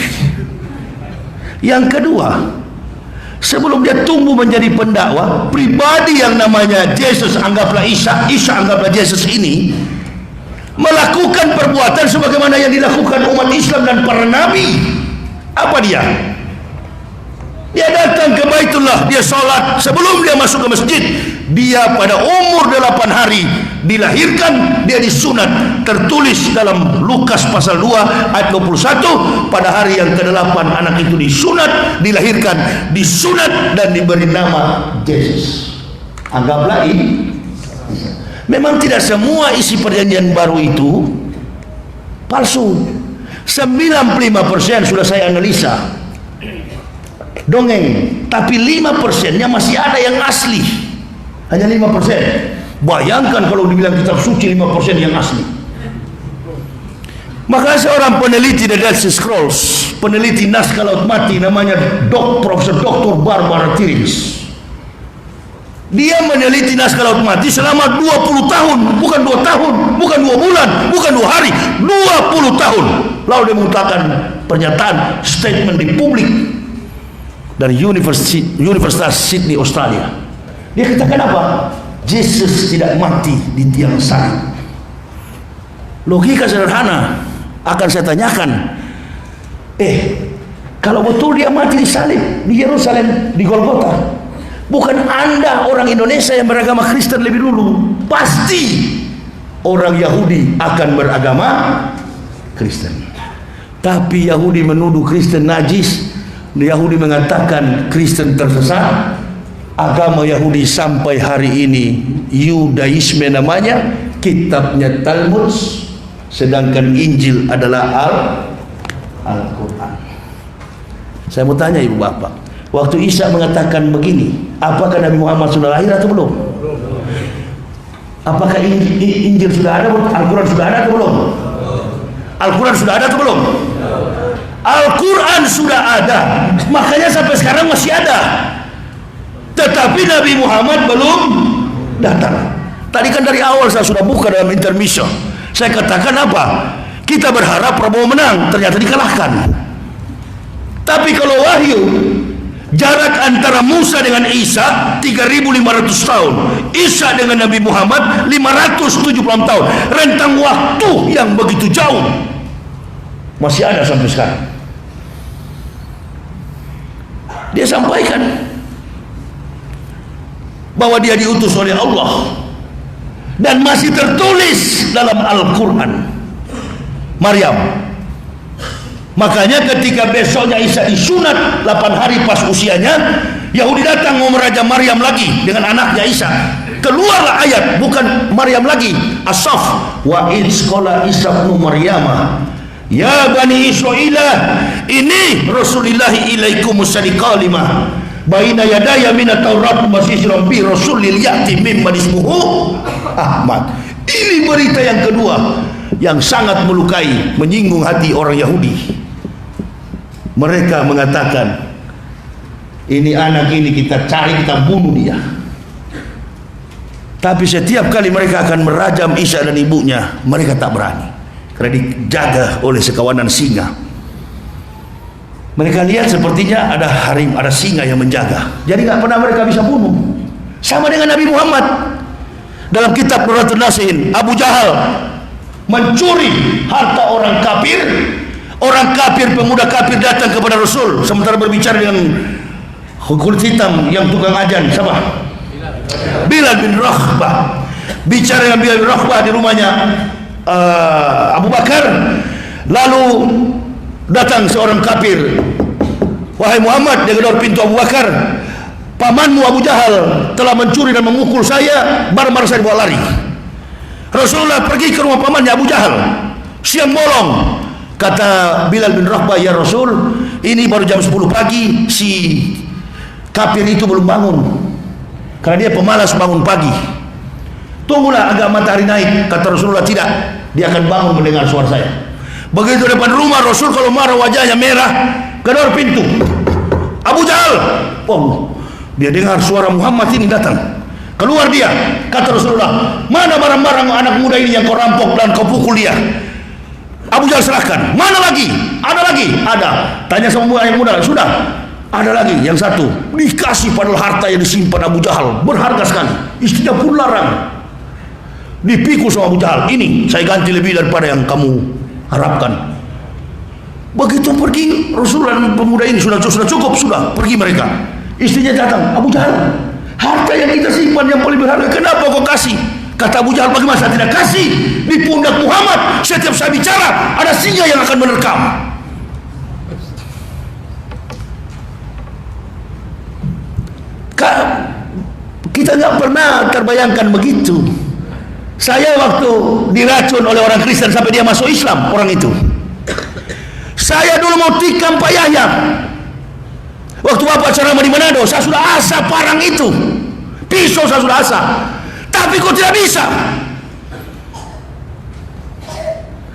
Yang kedua, sebelum dia tumbuh menjadi pendakwa, pribadi yang namanya Yesus, anggaplah Isa, Isa anggaplah Yesus ini, melakukan perbuatan sebagaimana yang dilakukan umat Islam dan para nabi. Apa dia? Dia datang ke Baitullah, dia sholat. Sebelum dia masuk ke masjid, dia pada umur 8 hari dilahirkan, dia disunat. Tertulis dalam Lukas pasal 2 ayat 21, pada hari yang ke-8 anak itu disunat, dilahirkan, disunat dan diberi nama Yesus. Anggaplah ini. Memang tidak semua isi perjanjian baru itu palsu. 95% sudah saya analisa dongeng, tapi 5%-nya masih ada yang asli. Hanya 5%. Bayangkan kalau dibilang kitab suci 5% yang asli. Maka seorang peneliti The Dead Sea Scrolls, peneliti naskah laut mati, namanya Profesor Dr. Barbara Tyrins. Dia meneliti naskah laut mati selama 20 tahun, bukan 2 tahun, bukan 2 bulan, bukan 2 hari, 20 tahun. Lalu dia mengutakan pernyataan, statement di publik dari Universitas Sydney, Australia. Dia katakan apa? Yesus tidak mati di tiang salib. Logika sederhana akan saya tanyakan. Kalau betul dia mati di salib di Yerusalem, di Golgota, bukan Anda orang Indonesia yang beragama Kristen lebih dulu? Pasti orang Yahudi akan beragama Kristen. Tapi Yahudi menuduh Kristen najis. Yahudi mengatakan Kristen tersesat. Agama Yahudi sampai hari ini Yudaisme namanya, kitabnya Talmud, sedangkan Injil adalah Al-Quran. Saya mau tanya ibu bapak, waktu Isa mengatakan begini, apakah Nabi Muhammad sudah lahir atau belum? Apakah Injil sudah ada? Al-Quran sudah ada atau belum? Al-Quran sudah ada atau belum? Al-Quran sudah ada, makanya sampai sekarang masih ada. Tetapi Nabi Muhammad belum datang. Tadi kan dari awal saya sudah buka dalam intermission. Saya katakan apa? Kita berharap Prabowo menang, ternyata dikalahkan. Tapi kalau wahyu, jarak antara Musa dengan Isa 3.500 tahun, Isa dengan Nabi Muhammad 576 tahun. Rentang waktu yang begitu jauh. Masih ada sampai sekarang. Dia sampaikan bahwa dia diutus oleh Allah, dan masih tertulis dalam Al-Quran Maryam. Makanya ketika besoknya Isa disunat 8 hari pas usianya, Yahudi datang mau merajam Maryam lagi dengan anaknya Isa. Keluarlah ayat, bukan Maryam lagi, As-Saff, wa idz qala Isa ibnu Maryam ya bani Israila ini rasulillahi ilaikum musaddiqan lima baina yadaya minat Taurat masisran bi rasulil ya'ti mimman ismuhu Ahmad. Ini berita yang kedua yang sangat melukai, menyinggung hati orang Yahudi. Mereka mengatakan, ini anak ini kita cari, kita bunuh dia. Tapi setiap kali mereka akan merajam Isa dan ibunya, mereka tak berani, karena dijaga oleh sekawanan singa. Mereka lihat sepertinya ada harim, ada singa yang menjaga, jadi nggak pernah mereka bisa bunuh. Sama dengan Nabi Muhammad. Dalam kitab Nuratul Nasihin, Abu Jahal mencuri harta orang kafir. Orang kafir, pemuda kafir datang kepada Rasul sementara berbicara dengan kulit hitam yang tukang ajan, siapa? Bilal bin Rakhbah. Bicara dengan Bilal bin Rakhbah di rumahnya Abu Bakar. Lalu datang seorang kafir, wahai Muhammad, dia gedor pintu Abu Bakar, pamanmu Abu Jahal telah mencuri dan memukul saya, barang-barang saya dibawa lari. Rasulullah pergi ke rumah pamannya Abu Jahal siang bolong. Kata Bilal bin Rakhbah, ya Rasul, ini baru jam 10 pagi, si kafir itu belum bangun, karena dia pemalas bangun pagi. Tunggulah agak matahari naik. Kata Rasulullah, tidak, dia akan bangun mendengar suara saya. Begitu depan rumah Rasul, kalau marah wajahnya merah, gedor pintu. Abu Jahal, oh, dia dengar suara Muhammad ini datang. Keluar dia. Kata Rasulullah, mana barang-barang anak muda ini yang kau rampok dan kau pukul dia? Abu Jahal serahkan. Mana lagi? Ada lagi? Ada. Tanya sama yang muda, sudah. Ada lagi, yang satu dikasih, padahal harta yang disimpan Abu Jahal berharga sekali. Istrinya pun larang. Dipikul sama Abu Jahal, ini saya ganti lebih daripada yang kamu harapkan. Begitu pergi Rasulullah dan pemuda ini, sudah cukup, sudah pergi mereka. Istrinya datang, Abu Jahal, harta yang kita simpan yang paling berharga, kenapa kau kasih? Kata Abu Jahal, bagaimana saya tidak kasih? Di pundak Muhammad setiap saya bicara ada singa yang akan menerkam. Kita nggak pernah terbayangkan begitu. Saya waktu diracun oleh orang Kristen sampai dia masuk Islam, orang itu, saya dulu mau tikam Pak Yahya. Waktu Bapak ceramah di Manado, saya sudah asa parang itu, pisau saya sudah asa, tapi kok tidak bisa.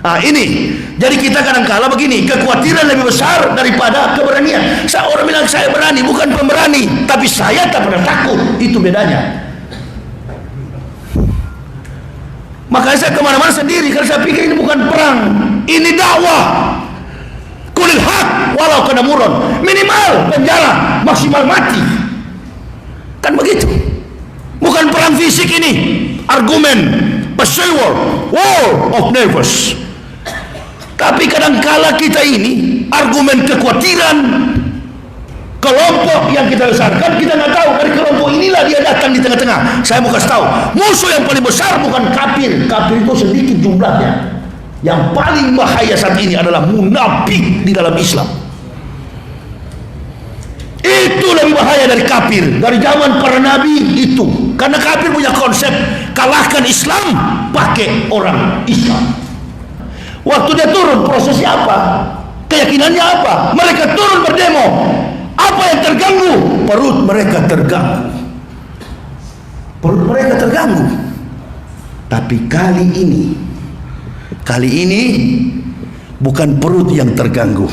Nah ini, jadi kita kadang-kala begini, kekhawatiran lebih besar daripada keberanian. Orang bilang saya berani, bukan pemberani, tapi saya tak pernah takut, itu bedanya. Makanya saya kemana-mana sendiri, karena saya pikir ini bukan perang, ini dakwah. Kulil haq walau kena muron, minimal penjara, maksimal mati, kan begitu. Bukan perang fisik ini, argumen, war of nervous. Tapi kadangkala kita ini argumen kekhawatiran kelompok yang kita besarkan, kita nggak tahu dari kelompok inilah dia datang di tengah-tengah. Saya mau kasih tahu, musuh yang paling besar bukan kafir. Kafir itu sedikit jumlahnya. Yang paling bahaya saat ini adalah munafik di dalam Islam. Itu lebih bahaya dari kafir. Dari zaman para nabi itu, karena kafir punya konsep kalahkan Islam pakai orang Islam. Waktu dia turun, prosesnya apa? Keyakinannya apa? Mereka turun berdemo. Apa yang terganggu? Perut mereka terganggu. Perut mereka terganggu. Tapi kali ini bukan perut yang terganggu.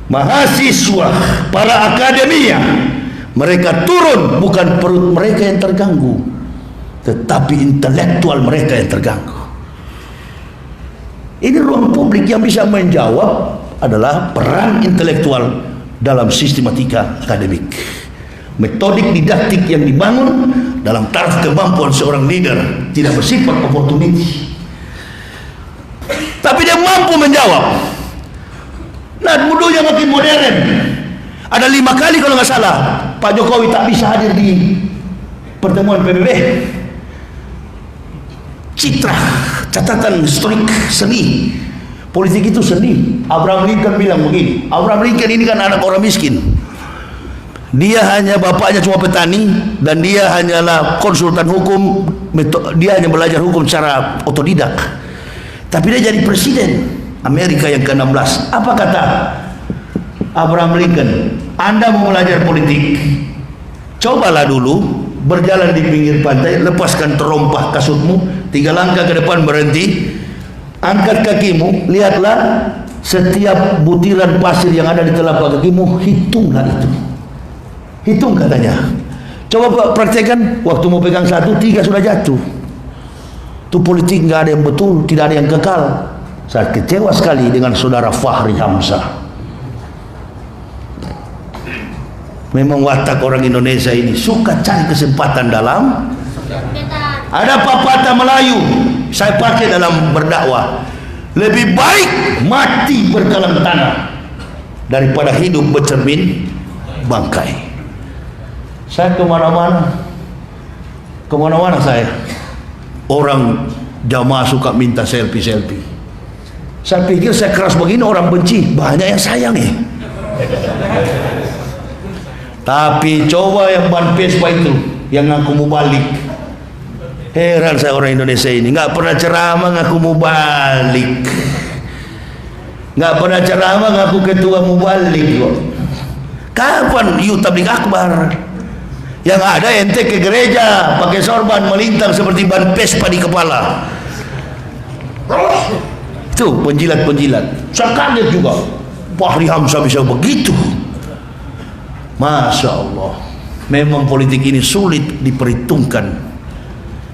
Mahasiswa, para akademia, mereka turun, bukan perut mereka yang terganggu, tetapi intelektual mereka yang terganggu. Ini ruang publik yang bisa menjawab adalah peran intelektual dalam sistematika akademik. Metodik didaktik yang dibangun dalam taraf kemampuan seorang leader tidak bersifat opportunity, tapi dia mampu menjawab Nah, mudunya makin modern. Ada 5 kali kalau nggak salah Pak Jokowi tak bisa hadir di pertemuan PBB. Citra, catatan historik seni. Politik itu seni. Abraham Lincoln bilang begini. Abraham Lincoln ini kan anak orang miskin. Dia hanya bapaknya cuma petani dan dia hanyalah konsultan hukum. Dia hanya belajar hukum secara otodidak. Tapi dia jadi presiden Amerika yang ke-16. Apa kata Abraham Lincoln? Anda mau belajar politik, cobalah dulu berjalan di pinggir pantai, lepaskan terompah kasutmu, 3 langkah ke depan berhenti, angkat kakimu, lihatlah setiap butiran pasir yang ada di telapak kakimu, hitunglah itu. Hitung katanya. Coba praktekkan, waktu mau pegang 1, 3 sudah jatuh. Itu politik nggak ada yang betul, tidak ada yang kekal. Saya kecewa sekali dengan saudara Fahri Hamzah. Memang watak orang Indonesia ini suka cari kesempatan dalam. Ada pepatah Melayu saya pakai dalam berdakwah, lebih baik mati berdalam tanah daripada hidup bercermin bangkai. Saya kemana-mana saya, orang jamaah suka minta selfie. Saya pikir saya keras begini orang benci, banyak yang sayang ya. Tapi coba yang ban Vespa itu, yang ngaku mau balik. Heran saya orang Indonesia ini, nggak pernah ceramah ngaku mau balik, nggak pernah ceramah ngaku ketua mau balik kok. Kapan yuk tabligh akbar? Yang ada ente ke gereja pakai sorban melintang seperti ban Vespa di kepala. Itu penjilat. Saya kaget juga, Fahri Hamzah bisa begitu. Masya Allah, memang politik ini sulit diperhitungkan.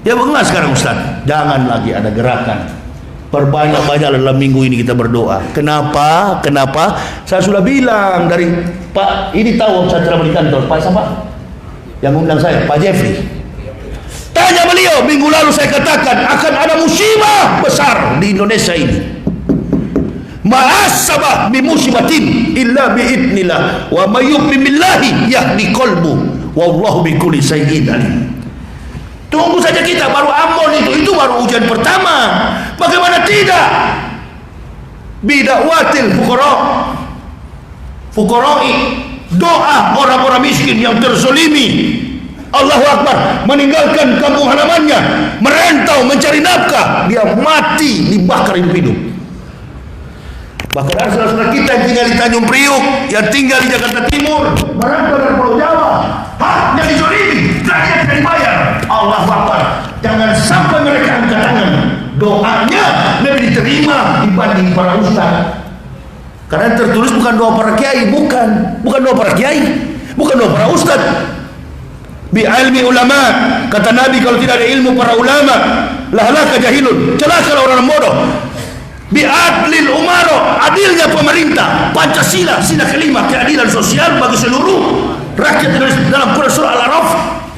Ya bagaimana sekarang Ustaz? Jangan lagi ada gerakan. Perbanyak-banyak dalam minggu ini kita berdoa. Kenapa? Saya sudah bilang dari Pak, ini tahu saya ceramah di kantor, Pak siapa? Yang undang saya, Pak Jeffrey. Tanya beliau, minggu lalu saya katakan akan ada musibah besar di Indonesia ini. Ma'asabah bi musibatin illa bi idnillah wa may yu'min billahi yahdi qalbu wallahu bi kulli syai'in alim. Tunggu saja kita, baru Ambon itu baru ujian pertama. Bagaimana tidak? Bidakwatil fuqara'i, doa orang-orang miskin yang terzolimi. Allahu Akbar, meninggalkan kampung halamannya, merantau mencari nafkah, dia mati dibakar hidup-hidup. Bahkan ada saudara-saudara kita yang tinggal di Tanjung Priuk, yang tinggal di Jakarta Timur, merantau dari Pulau Jawa, haknya dizolimi, rakyat tidak dibayar. Allahu Akbar, jangan sampai mereka angkat tangan. Doanya lebih diterima dibanding para ustaz. Karena tertulis bukan doa para kiai, bukan doa para kiai, bukan doa para ustaz. Bi ilmi ulama, kata Nabi, kalau tidak ada ilmu para ulama, lahlaka jahilun, celaka orang bodoh. Bi'adlil umaro, adilnya pemerintah, Pancasila, sila kelima, keadilan sosial bagi seluruh rakyat Indonesia. Dalam Quran surah Al-A'raf,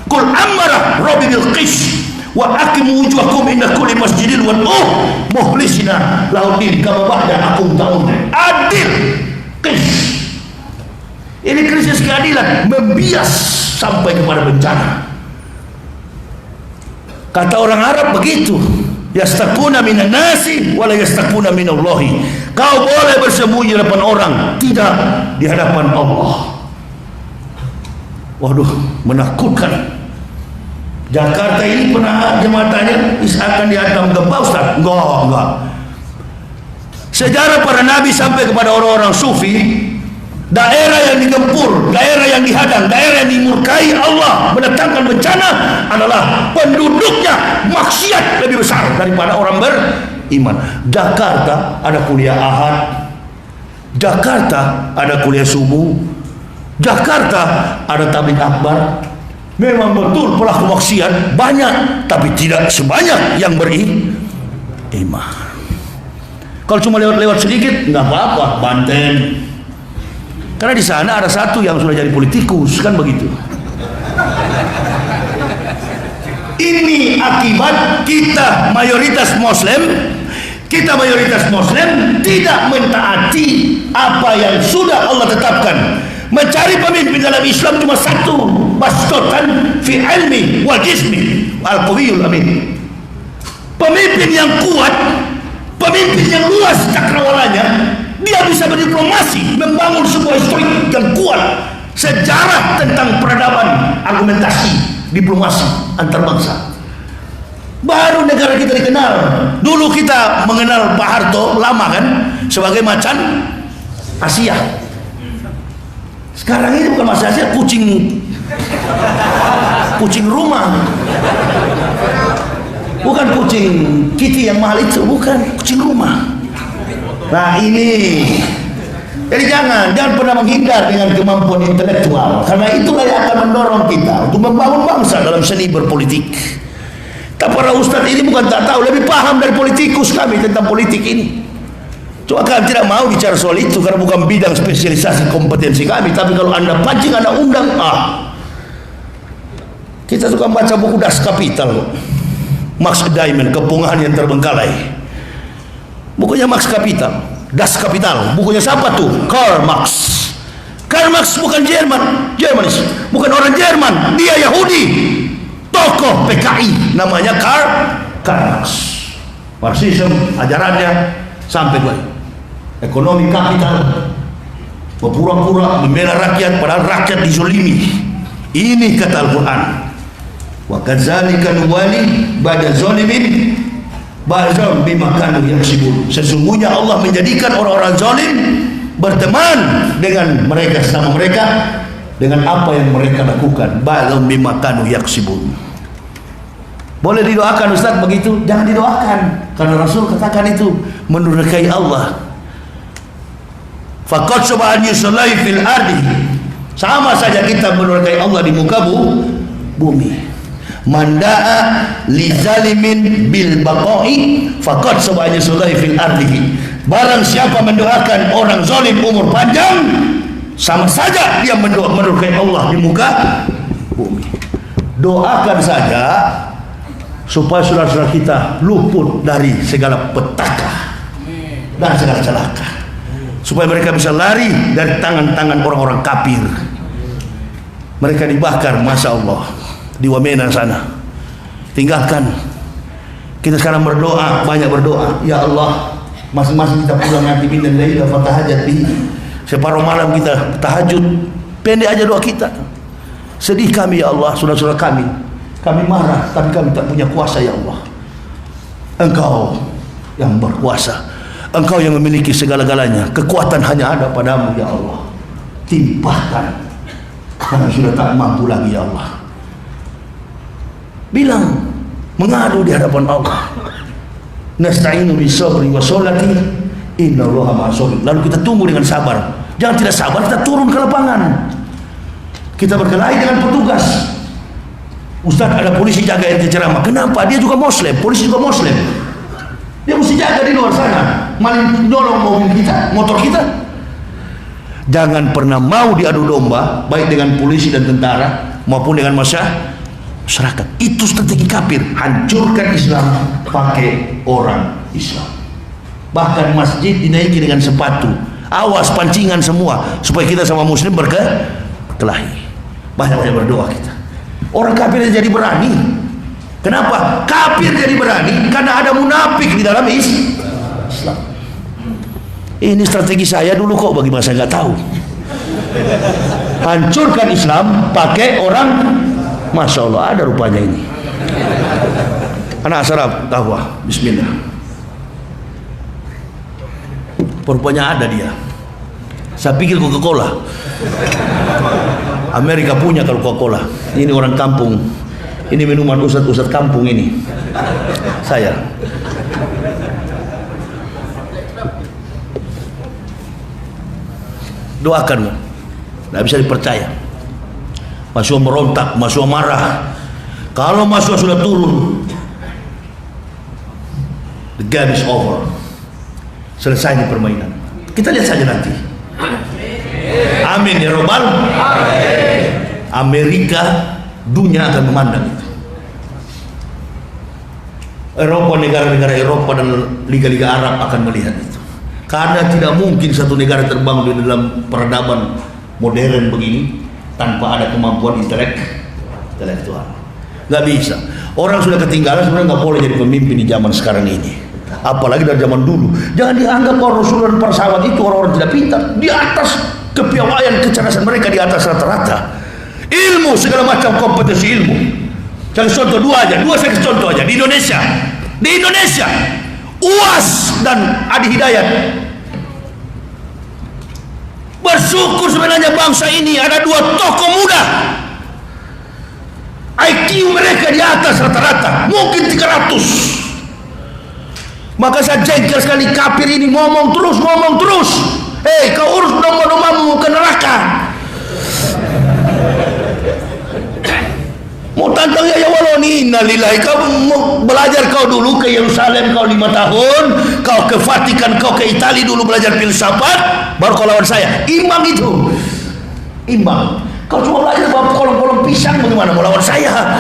Qul amara rabbi bil qis wa aqimu wujuhakum inda kulli masjidin wa mukhlisina lahuddin kama ba'da akum ta'un. Adil, qis. Ini krisis keadilan membias sampai kepada bencana. Kata orang Arab begitu, yastakuna minan nasi wala yastakuna minallahi. Kau boleh bersembunyi di hadapan orang, tidak di hadapan Allah. Waduh, menakutkan. Jakarta ini pernah jemaatnya akan dihantam gempa Ustaz? Enggak. Sejarah para nabi sampai kepada orang-orang sufi, daerah yang digempur, daerah yang dihadang, daerah yang dimurkai Allah mendatangkan bencana adalah penduduknya maksiat lebih besar daripada orang beriman. Jakarta ada kuliah Ahad, Jakarta ada kuliah subuh, Jakarta ada tabligh akbar. Memang betul pelaku maksiat banyak, tapi tidak sebanyak yang beriman. Kalau cuma lewat-lewat sedikit nggak apa-apa, Banten. Karena di sana ada satu yang sudah jadi politikus, kan begitu. Ini akibat kita mayoritas Muslim Kita mayoritas Muslim tidak mentaati apa yang sudah Allah tetapkan. Mencari pemimpin dalam Islam cuma satu, bastotan fi ilmi wal jismi al-qawiyul amin. Pemimpin yang kuat, pemimpin yang luas cakrawalanya, dia bisa berdiplomasi, membangun sebuah historik yang kuat, sejarah tentang peradaban, argumentasi, diplomasi antar bangsa. Baru negara kita dikenal. Dulu kita mengenal Pak Harto lama kan sebagai macan Asia. Sekarang ini bukan macan Asia, kucing rumah. Bukan kucing Kitty yang mahal itu, bukan, kucing rumah. Nah ini, jadi jangan pernah menghindar dengan kemampuan intelektual, karena itulah yang akan mendorong kita untuk membangun bangsa dalam seni berpolitik. Tapi para ustadz ini bukan tak tahu, lebih paham dari politikus kami tentang politik ini. Cuma kami tidak mau bicara soal itu karena bukan bidang spesialisasi kompetensi kami. Tapi kalau anda pancing, anda undang, kita suka baca buku Das Kapital, Max Diamond, Kepungahan yang Terbengkalai. Bukunya Max Kapital, Das Kapital. Bukunya siapa tuh? Karl Marx. Karl Marx bukan Jermanis, bukan orang Jerman, dia Yahudi. Tokoh PKI namanya Karl Marx. Marxisme ajarannya sampai baik. Ekonomi kapital, berpura-pura membela rakyat padahal rakyat dizolimi. Ini kata Al-Quran. Wa kadzalika nuwali ba'da zalimin ba'dhum bima kanu yaksibun. Sesungguhnya Allah menjadikan orang-orang zalim berteman dengan mereka sama mereka dengan apa yang mereka lakukan. Ba'dhum bima kanu yaksibun. Boleh didoakan Ustaz begitu? Jangan didoakan, karena Rasul katakan itu mendurhakai Allah. Faqad subhan yusalli fil ardi. Sama saja kita mendurhakai Allah di muka bumi. Manda'a li zalimin bil baqa'i faqad subhan yusalli fil ardi. Barang siapa mendoakan orang zalim umur panjang, sama saja dia mendurhakai Allah di muka bumi. Doakan saja supaya saudara-saudara kita luput dari segala petaka dan segala celaka, supaya mereka bisa lari dari tangan-tangan orang-orang kafir. Mereka dibakar, masya Allah, di Wamena sana. Tinggalkan. Kita sekarang berdoa, banyak berdoa. Ya Allah, masing-masing kita pulang nanti minal laila fatahajat bihi. Separuh malam kita tahajud, pendek aja doa kita. Sedih kami ya Allah, saudara-saudara kami. Kami marah, tapi kami tak punya kuasa ya Allah. Engkau yang berkuasa, Engkau yang memiliki segala-galanya. Kekuatan hanya ada padamu ya Allah. Timpahkan, karena sudah tak mampu lagi ya Allah. Bilang, mengadu di hadapan Allah. Nasta'inu bisabri wa sholati innallaha ma'as-sabirin. Lalu kita tunggu dengan sabar. Jangan tidak sabar, kita turun ke lapangan. Kita berkelahi dengan petugas. Ustaz, ada polisi jaga ente ceramah. Kenapa? Dia juga Muslim, polisi juga Muslim. Dia mesti jaga di luar sana, maling dorong mobil kita, motor kita. Jangan pernah mau diadu domba, baik dengan polisi dan tentara maupun dengan masyarakat. Itu strategi kafir. Hancurkan Islam pakai orang Islam. Bahkan masjid dinaiki dengan sepatu. Awas pancingan semua, supaya kita sama Muslim berkelahi. Banyak-banyak berdoa kita. Orang kafir jadi berani. Kenapa? Kafir jadi berani karena ada munafik di dalam Islam. Ini strategi saya dulu kok, bagaimana saya nggak tahu. Hancurkan Islam pakai orang, masya Allah, ada rupanya ini. Anak sarap dakwah, bismillah. Rupanya ada dia. Saya pikir Coca-Cola. Amerika punya kalau Coca-Cola. Ini orang kampung. Ini minuman ustadz kampung ini. Saya. Doakan. Tidak bisa dipercaya. Mahasiswa merontak, mahasiswa marah. Kalau mahasiswa sudah turun, the game is over. Selesai di permainan. Kita lihat saja nanti. Amin ya Rabbal. Amerika, dunia akan memandang itu. Eropa, negara-negara Eropa dan liga-liga Arab akan melihat itu. Karena tidak mungkin satu negara terbangun di dalam peradaban modern begini tanpa ada kemampuan intelektual. Nggak bisa. Orang sudah ketinggalan, sebenarnya nggak boleh jadi pemimpin di zaman sekarang ini. Apalagi dari zaman dulu. Jangan dianggap orang Rasul dan para sahabat itu orang-orang tidak pintar. Di atas kepiawaian, kecerdasan mereka di atas rata-rata. Ilmu, segala macam kompetensi ilmu. Saya contoh dua saya contoh aja. Di Indonesia, UAS dan Adi Hidayat. Bersyukur sebenarnya bangsa ini ada dua tokoh muda. IQ mereka di atas rata-rata, mungkin 300. Maka saya jengkel sekali kafir ini ngomong terus. Hei, kau urus domba-dombamu ke neraka. Mau tantang ya waloni, innalillahi. Kau mau belajar kau dulu ke Yerusalem, kau 5 tahun, kau ke Vatikan, kau ke Italia dulu belajar filsafat, baru kau lawan saya. Imbang itu, imbang. Kau cuma belajar bawa kolong-kolong pisang, bagaimana mau lawan saya?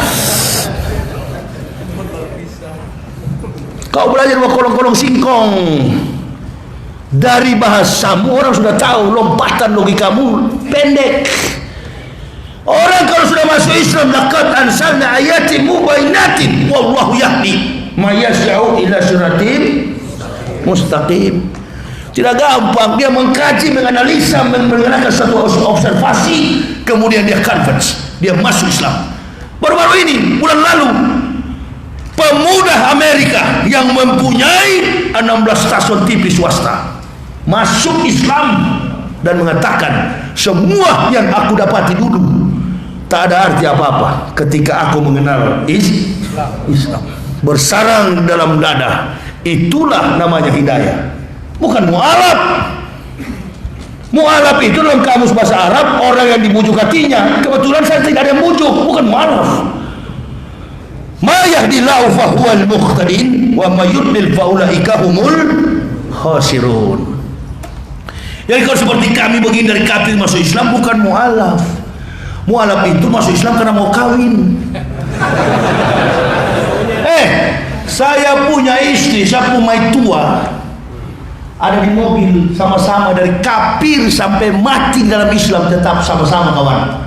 Kau belajar bawa kolong-kolong singkong. Dari bahasamu orang sudah tahu, lompatan logikamu pendek. Orang kalau sudah masuk Islam, laqad anzalna ayatin mubayyinatin wallahu yahdi may yasha'u ila siratim mustaqim. Tidak gampang dia mengkaji, menganalisa, mengenakan satu observasi, kemudian dia converts, dia masuk Islam. Baru-baru ini, bulan lalu, pemuda Amerika yang mempunyai 16 stasiun TV swasta masuk Islam dan mengatakan semua yang aku dapati dulu tak ada arti apa-apa ketika aku mengenal Islam. Bersarang dalam dada, itulah namanya hidayah, bukan mu'alaf. Mu'alaf itu dalam kamus bahasa Arab orang yang dibujuk hatinya. Kebetulan saya tidak ada yang bujuk, bukan mu'alaf. Ma yahdillahu fahuwal muhtadin wa ma yudlil faulaika humul khasirun. Jadi kalau seperti kami begini dari kafir masuk Islam bukan mu'alaf. Mu'alaf itu masuk Islam karena mau kawin. Saya punya istri, saya punya tua, ada di mobil sama-sama dari kafir sampai mati dalam Islam, tetap sama-sama kawan.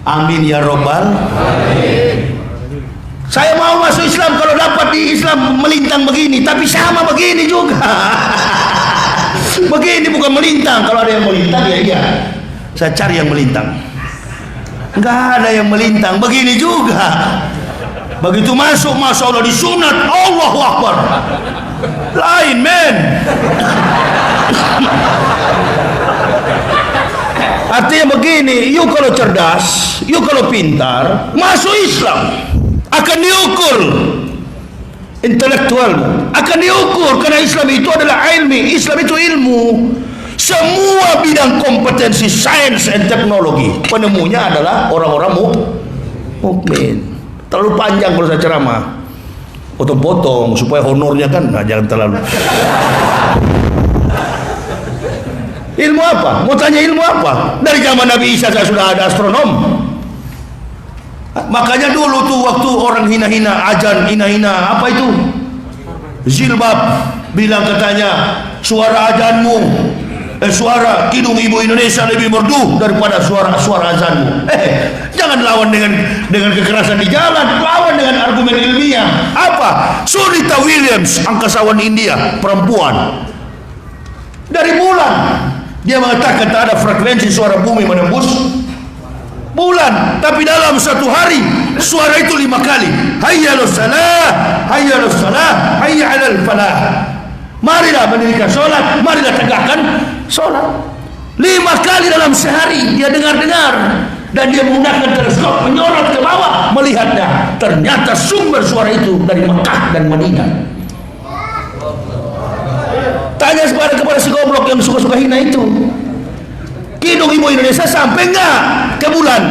Amin ya robbal alamin. Saya mau masuk Islam kalau dapat di Islam melintang begini, tapi sama begini juga. Begini bukan melintang. Kalau ada yang melintang ya iya, saya cari yang melintang. Enggak ada yang melintang, begini juga. Begitu masuk, masya Allah disunat, Allahu Akbar. Lain men. Artinya begini, you kalau cerdas, you kalau pintar, masuk Islam akan diukur intelektualmu, akan diukur karena Islam itu adalah ilmi, Islam itu ilmu. Semua bidang kompetensi sains dan teknologi penemunya adalah orang-orang mukmin. Terlalu panjang kalau saya ceramah, potong-potong supaya honornya kan, nah, jangan terlalu. Ilmu apa? Mau tanya ilmu apa? Dari zaman Nabi Isa saya sudah ada astronom. Makanya dulu tuh waktu orang hina-hina ajan, hina-hina apa itu? Zilbab bilang katanya suara ajanmu, suara kidung ibu Indonesia lebih merdu daripada suara azanmu. Jangan lawan dengan kekerasan di jalan, lawan dengan argumen ilmiah. Apa? Sunita Williams, angkasawan India, perempuan. Dari bulan dia mengatakan tak ada frekuensi suara bumi menembus bulan, tapi dalam satu hari suara itu 5 kali. Hayya 'alas salah, hayya 'alas salah, hayya 'alal falah. Marilah mendirikan sholat, marilah tegakkan sholat. 5 kali dalam sehari dia dengar-dengar, dan dia menggunakan teleskop menyorot ke bawah melihatnya. Ternyata sumber suara itu dari Mekah dan Madinah. Tanya kepada si goblok yang suka-suka hina itu, kidung ibu Indonesia sampai enggak ke bulan?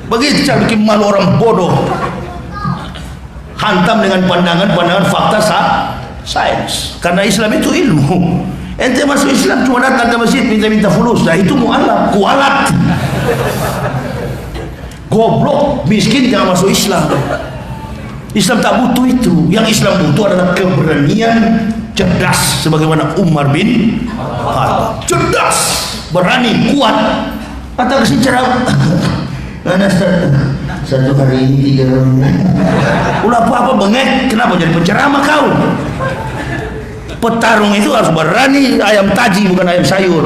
Begitu cara bikin malu orang bodoh. Hantam dengan pandangan fakta sains. Karena Islam itu ilmu. Ente masuk Islam cuma datang ke masjid minta fulus, nah itu mu'alaf, kualat. Goblok, miskin jangan masuk Islam. Islam tak butuh itu. Yang Islam butuh adalah keberanian, cerdas, sebagaimana Umar bin Khattab. Cerdas, berani, kuat. Atau secara mana satu hari ini 3 orang. Ulah apa-apa bengek, kenapa jadi penceramah kau? Petarung itu harus berani, ayam taji bukan ayam sayur.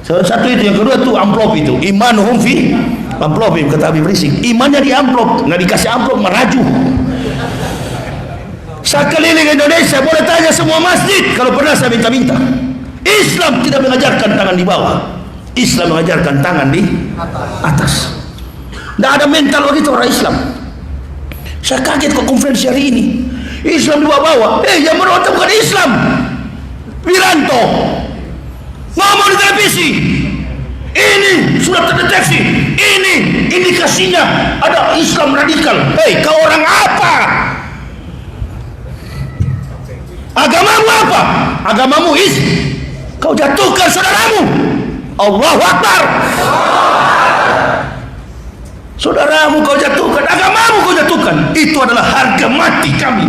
Salah satu itu. Yang kedua tuh amplop itu. Imanuhum fi amplopim, kata Habib Rizik. Imannya di amplop, nggak dikasih amplop meraju. Saya keliling Indonesia, boleh tanya semua masjid kalau pernah saya minta-minta. Islam tidak mengajarkan tangan di bawah. Islam mengajarkan tangan di atas. Tidak ada mental begitu orang Islam. Saya kaget kok konferensi hari ini. Islam dibawa-bawa. Yang merontak bukan Islam. Wiranto ngomong di televisi. Ini sudah terdeteksi. Ini indikasinya ada Islam radikal. Kau orang apa? Agamamu apa? Agamamu kau jatuhkan saudaramu. Allahu Akbar. Saudaramu kau jatuhkan, agamamu kau jatuhkan. Itu adalah harga mati kami.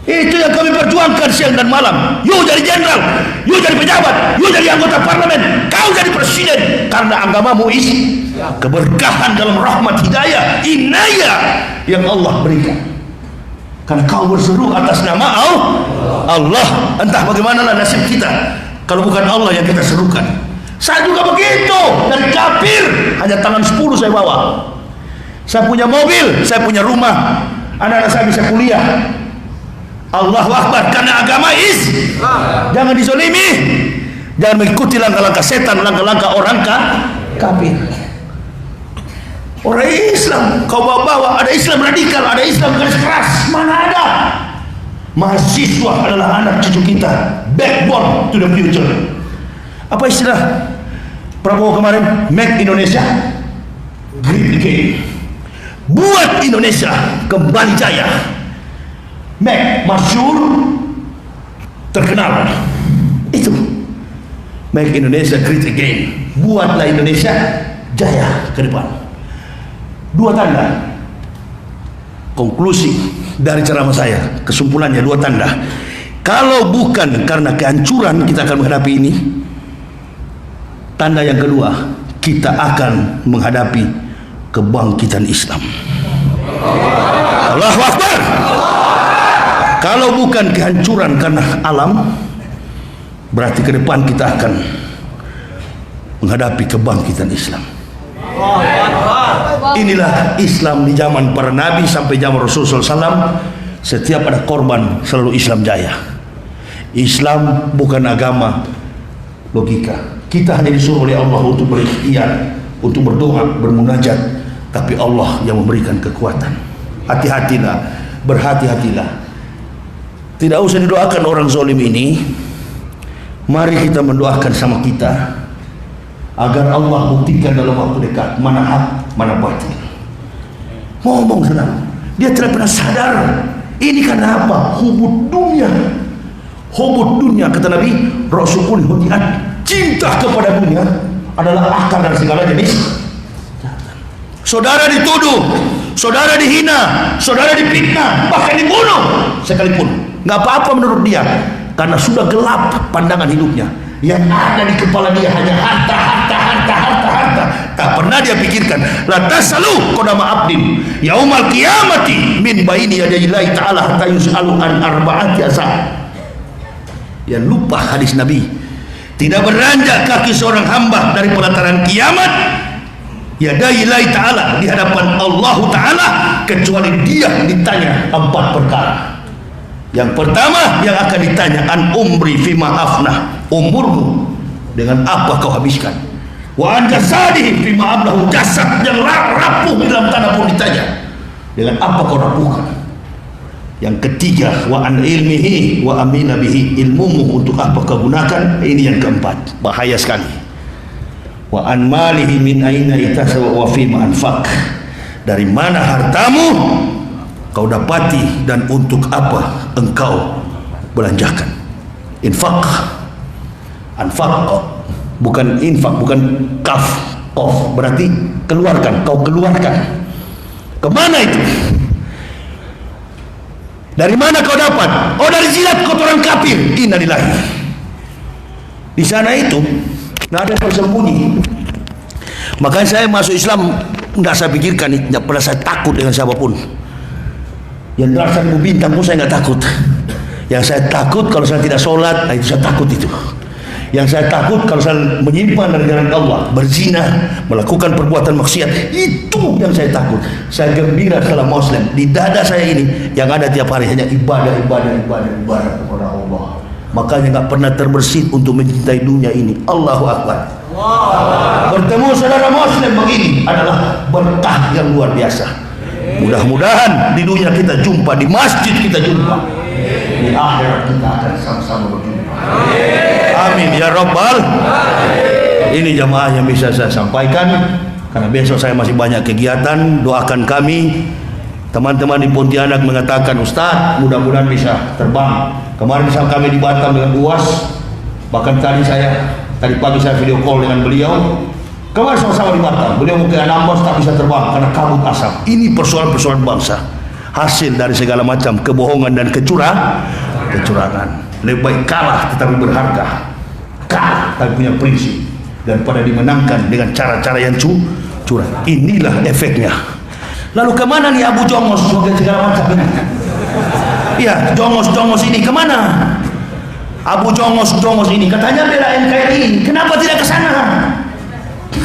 Itu yang kami perjuangkan siang dan malam. You jadi jenderal, you jadi pejabat, you jadi anggota parlemen, kau jadi presiden, karena agamamu keberkahan dalam rahmat hidayah inayah yang Allah berikan. Kan kau berseru atas nama Allah. Entah bagaimanalah nasib kita kalau bukan Allah yang kita serukan. Saya juga begitu. Dari kafir hanya tangan 10 saya bawa. Saya punya mobil, saya punya rumah, anak-anak saya bisa kuliah. Allahu Akbar, karena agama jangan dizolimi, jangan mengikuti langkah-langkah setan, langkah-langkah orang kafir. Orang Islam kau bawa-bawa, ada Islam radikal, ada Islam garis keras, mana ada? Mahasiswa adalah anak cucu kita, backbone to the future. Apa istilah Prabowo kemarin? Make Indonesia great again. Buat Indonesia kembali jaya. Make, masyhur, terkenal. Itu make Indonesia great again. Buatlah Indonesia jaya ke depan. 2 tanda konklusi dari ceramah saya, kesimpulannya 2 tanda. Kalau bukan karena kehancuran kita akan menghadapi ini, tanda yang kedua, kita akan menghadapi kebangkitan Islam. Allahu Akbar. Kalau bukan kehancuran karena alam, berarti ke depan kita akan menghadapi kebangkitan Islam. Inilah Islam di zaman para nabi sampai zaman Rasulullah SAW. Setiap ada korban selalu Islam jaya. Islam bukan agama logika. Kita hanya disuruh oleh Allah untuk berikhtiar, untuk berdoa, bermunajat, tapi Allah yang memberikan kekuatan. Hati-hatilah, berhati-hatilah. Tidak usah didoakan orang zalim ini. Mari kita mendoakan sama kita agar Allah buktikan dalam waktu dekat mana hak, mana batil. Ngomong senang, dia tidak pernah sadar. Ini karena apa? Hubud dunia. Hubud dunia, kata Nabi, Rasulul Hutian, cinta kepada dunia adalah akar dari segala jenis. Saudara dituduh, saudara dihina, saudara difitnah, bahkan dibunuh sekalipun, nggak apa-apa menurut dia, karena sudah gelap pandangan hidupnya. Yang ada di kepala dia hanya harta. Tak pernah dia pikirkan la tasalu qadama abdin yaumal qiyamati min baini yadayillahi ta'ala hatta yus'alu an arba'ati asa. Ya, lupa hadis Nabi, tidak beranjak kaki seorang hamba dari pelataran kiamat yadayillahi ta'ala, di hadapan Allah Ta'ala, kecuali dia ditanya 4 perkara. Yang pertama yang akan ditanya, an umri fima afnah, umurmu dengan apa kau habiskan. Wa an jasadihi fima ablahu, jasad yang rapuh dalam tanah pun ditanya, dengan apa kau rapuhkan. Yang ketiga, wa an ilmihi wa amina bihi, ilmumu untuk apa kau gunakan. Ini yang keempat, bahaya sekali. Wa an malihi min aina itaswa wa fima anfaq, dari mana hartamu kau dapati dan untuk apa engkau belanjakan. Infak, anfaq, bukan infak, bukan qaf, berarti keluarkan, kau keluarkan. Kemana itu? Dari mana kau dapat? Oh, dari jilat kotoran kafir. Innalillahi. Di sana itu nggak ada tersembunyi. Makanya saya masuk Islam nggak saya pikirkan, nggak pernah saya takut dengan siapapun. Yang terasa ibu bintang pun saya nggak takut. Yang saya takut kalau saya tidak sholat, itu saya takut itu. Yang saya takut kalau saya menyimpan dari jalan Allah, berzina, melakukan perbuatan maksiat, itu yang saya takut. Saya gembira setelah Muslim. Di dada saya ini yang ada tiap hari hanya ibadah kepada Allah. Makanya nggak pernah terbersit untuk mencintai dunia ini. Allahu Akbar. Bertemu saudara Muslim begini adalah berkah yang luar biasa. Mudah-mudahan di dunia kita jumpa, di masjid kita jumpa, di akhirat kita akan sama-sama berjumpa. Amin ya Rabbal. Ini jamaah yang bisa saya sampaikan, karena besok saya masih banyak kegiatan. Doakan kami. Teman-teman di Pontianak mengatakan, Ustaz, mudah-mudahan bisa terbang. Kemarin sama kami di Batam dengan UAS, bahkan tadi pagi saya video call dengan beliau. Kemarin sama-sama di Batam, beliau mau ke Anambas tak bisa terbang karena kabut asap. Ini persoalan-persoalan bangsa, hasil dari segala macam kebohongan dan kecurangan. Lebih baik kalah tetapi berharga, kalah tapi punya prinsip, daripada dimenangkan dengan cara-cara yang curang. Inilah efeknya. Lalu kemana nih Abu Jongos sebagai segala macam ini? Iya, Jongos ini kemana? Abu Jongos ini katanya bela NKRI, kenapa tidak ke sana?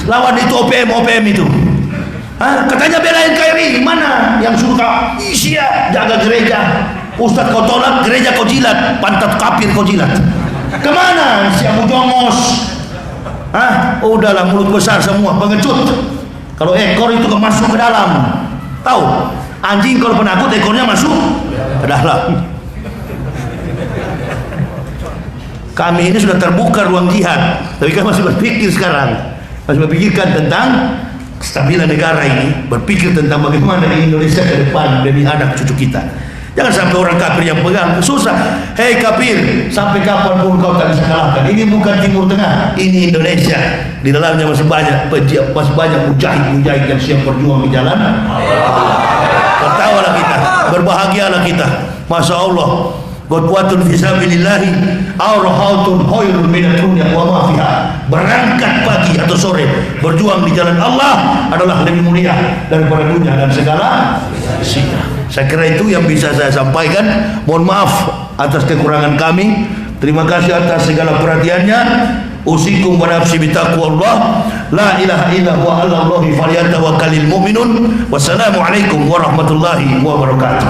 Lawan itu OPM itu. Katanya bela NKRI, mana yang suruh isia jaga gereja? Ustaz kau tolak, gereja kau jilat, pantat kafir kau jilat. Kemana si Abu Jongos? Udahlah, mulut besar semua, pengecut. Kalau ekor itu masuk ke dalam. Tahu? Anjing kalau penakut ekornya masuk ke dalam. Kami ini sudah terbuka ruang jihad, tapi kami masih berpikir sekarang, masih berpikirkan tentang kestabilan negara ini, berpikir tentang bagaimana Indonesia ke depan demi anak cucu kita. Jangan sampai orang kafir yang pegang, susah. Hei kafir, sampai kapan pun kau tak bisa kalahkan. Ini bukan Timur Tengah, ini Indonesia. Di dalamnya masih banyak mujahid yang siap berjuang di jalan. Tertawalah kita, berbahagialah kita. Masya Allah. Qudwatun fi sabilillahi awrahatun khairun minad dunya wa ma fiha. Berangkat pagi atau sore berjuang di jalan Allah adalah lebih mulia daripada dunia dan segala isinya. Saya kira itu yang bisa saya sampaikan. Mohon maaf atas kekurangan kami. Terima kasih atas segala perhatiannya. Usikum wa nafsi bitaqwallah. La ilaha illa huwa 'alallahi falyatawakkalul mu'minun. Wassalamualaikum warahmatullahi wabarakatuh.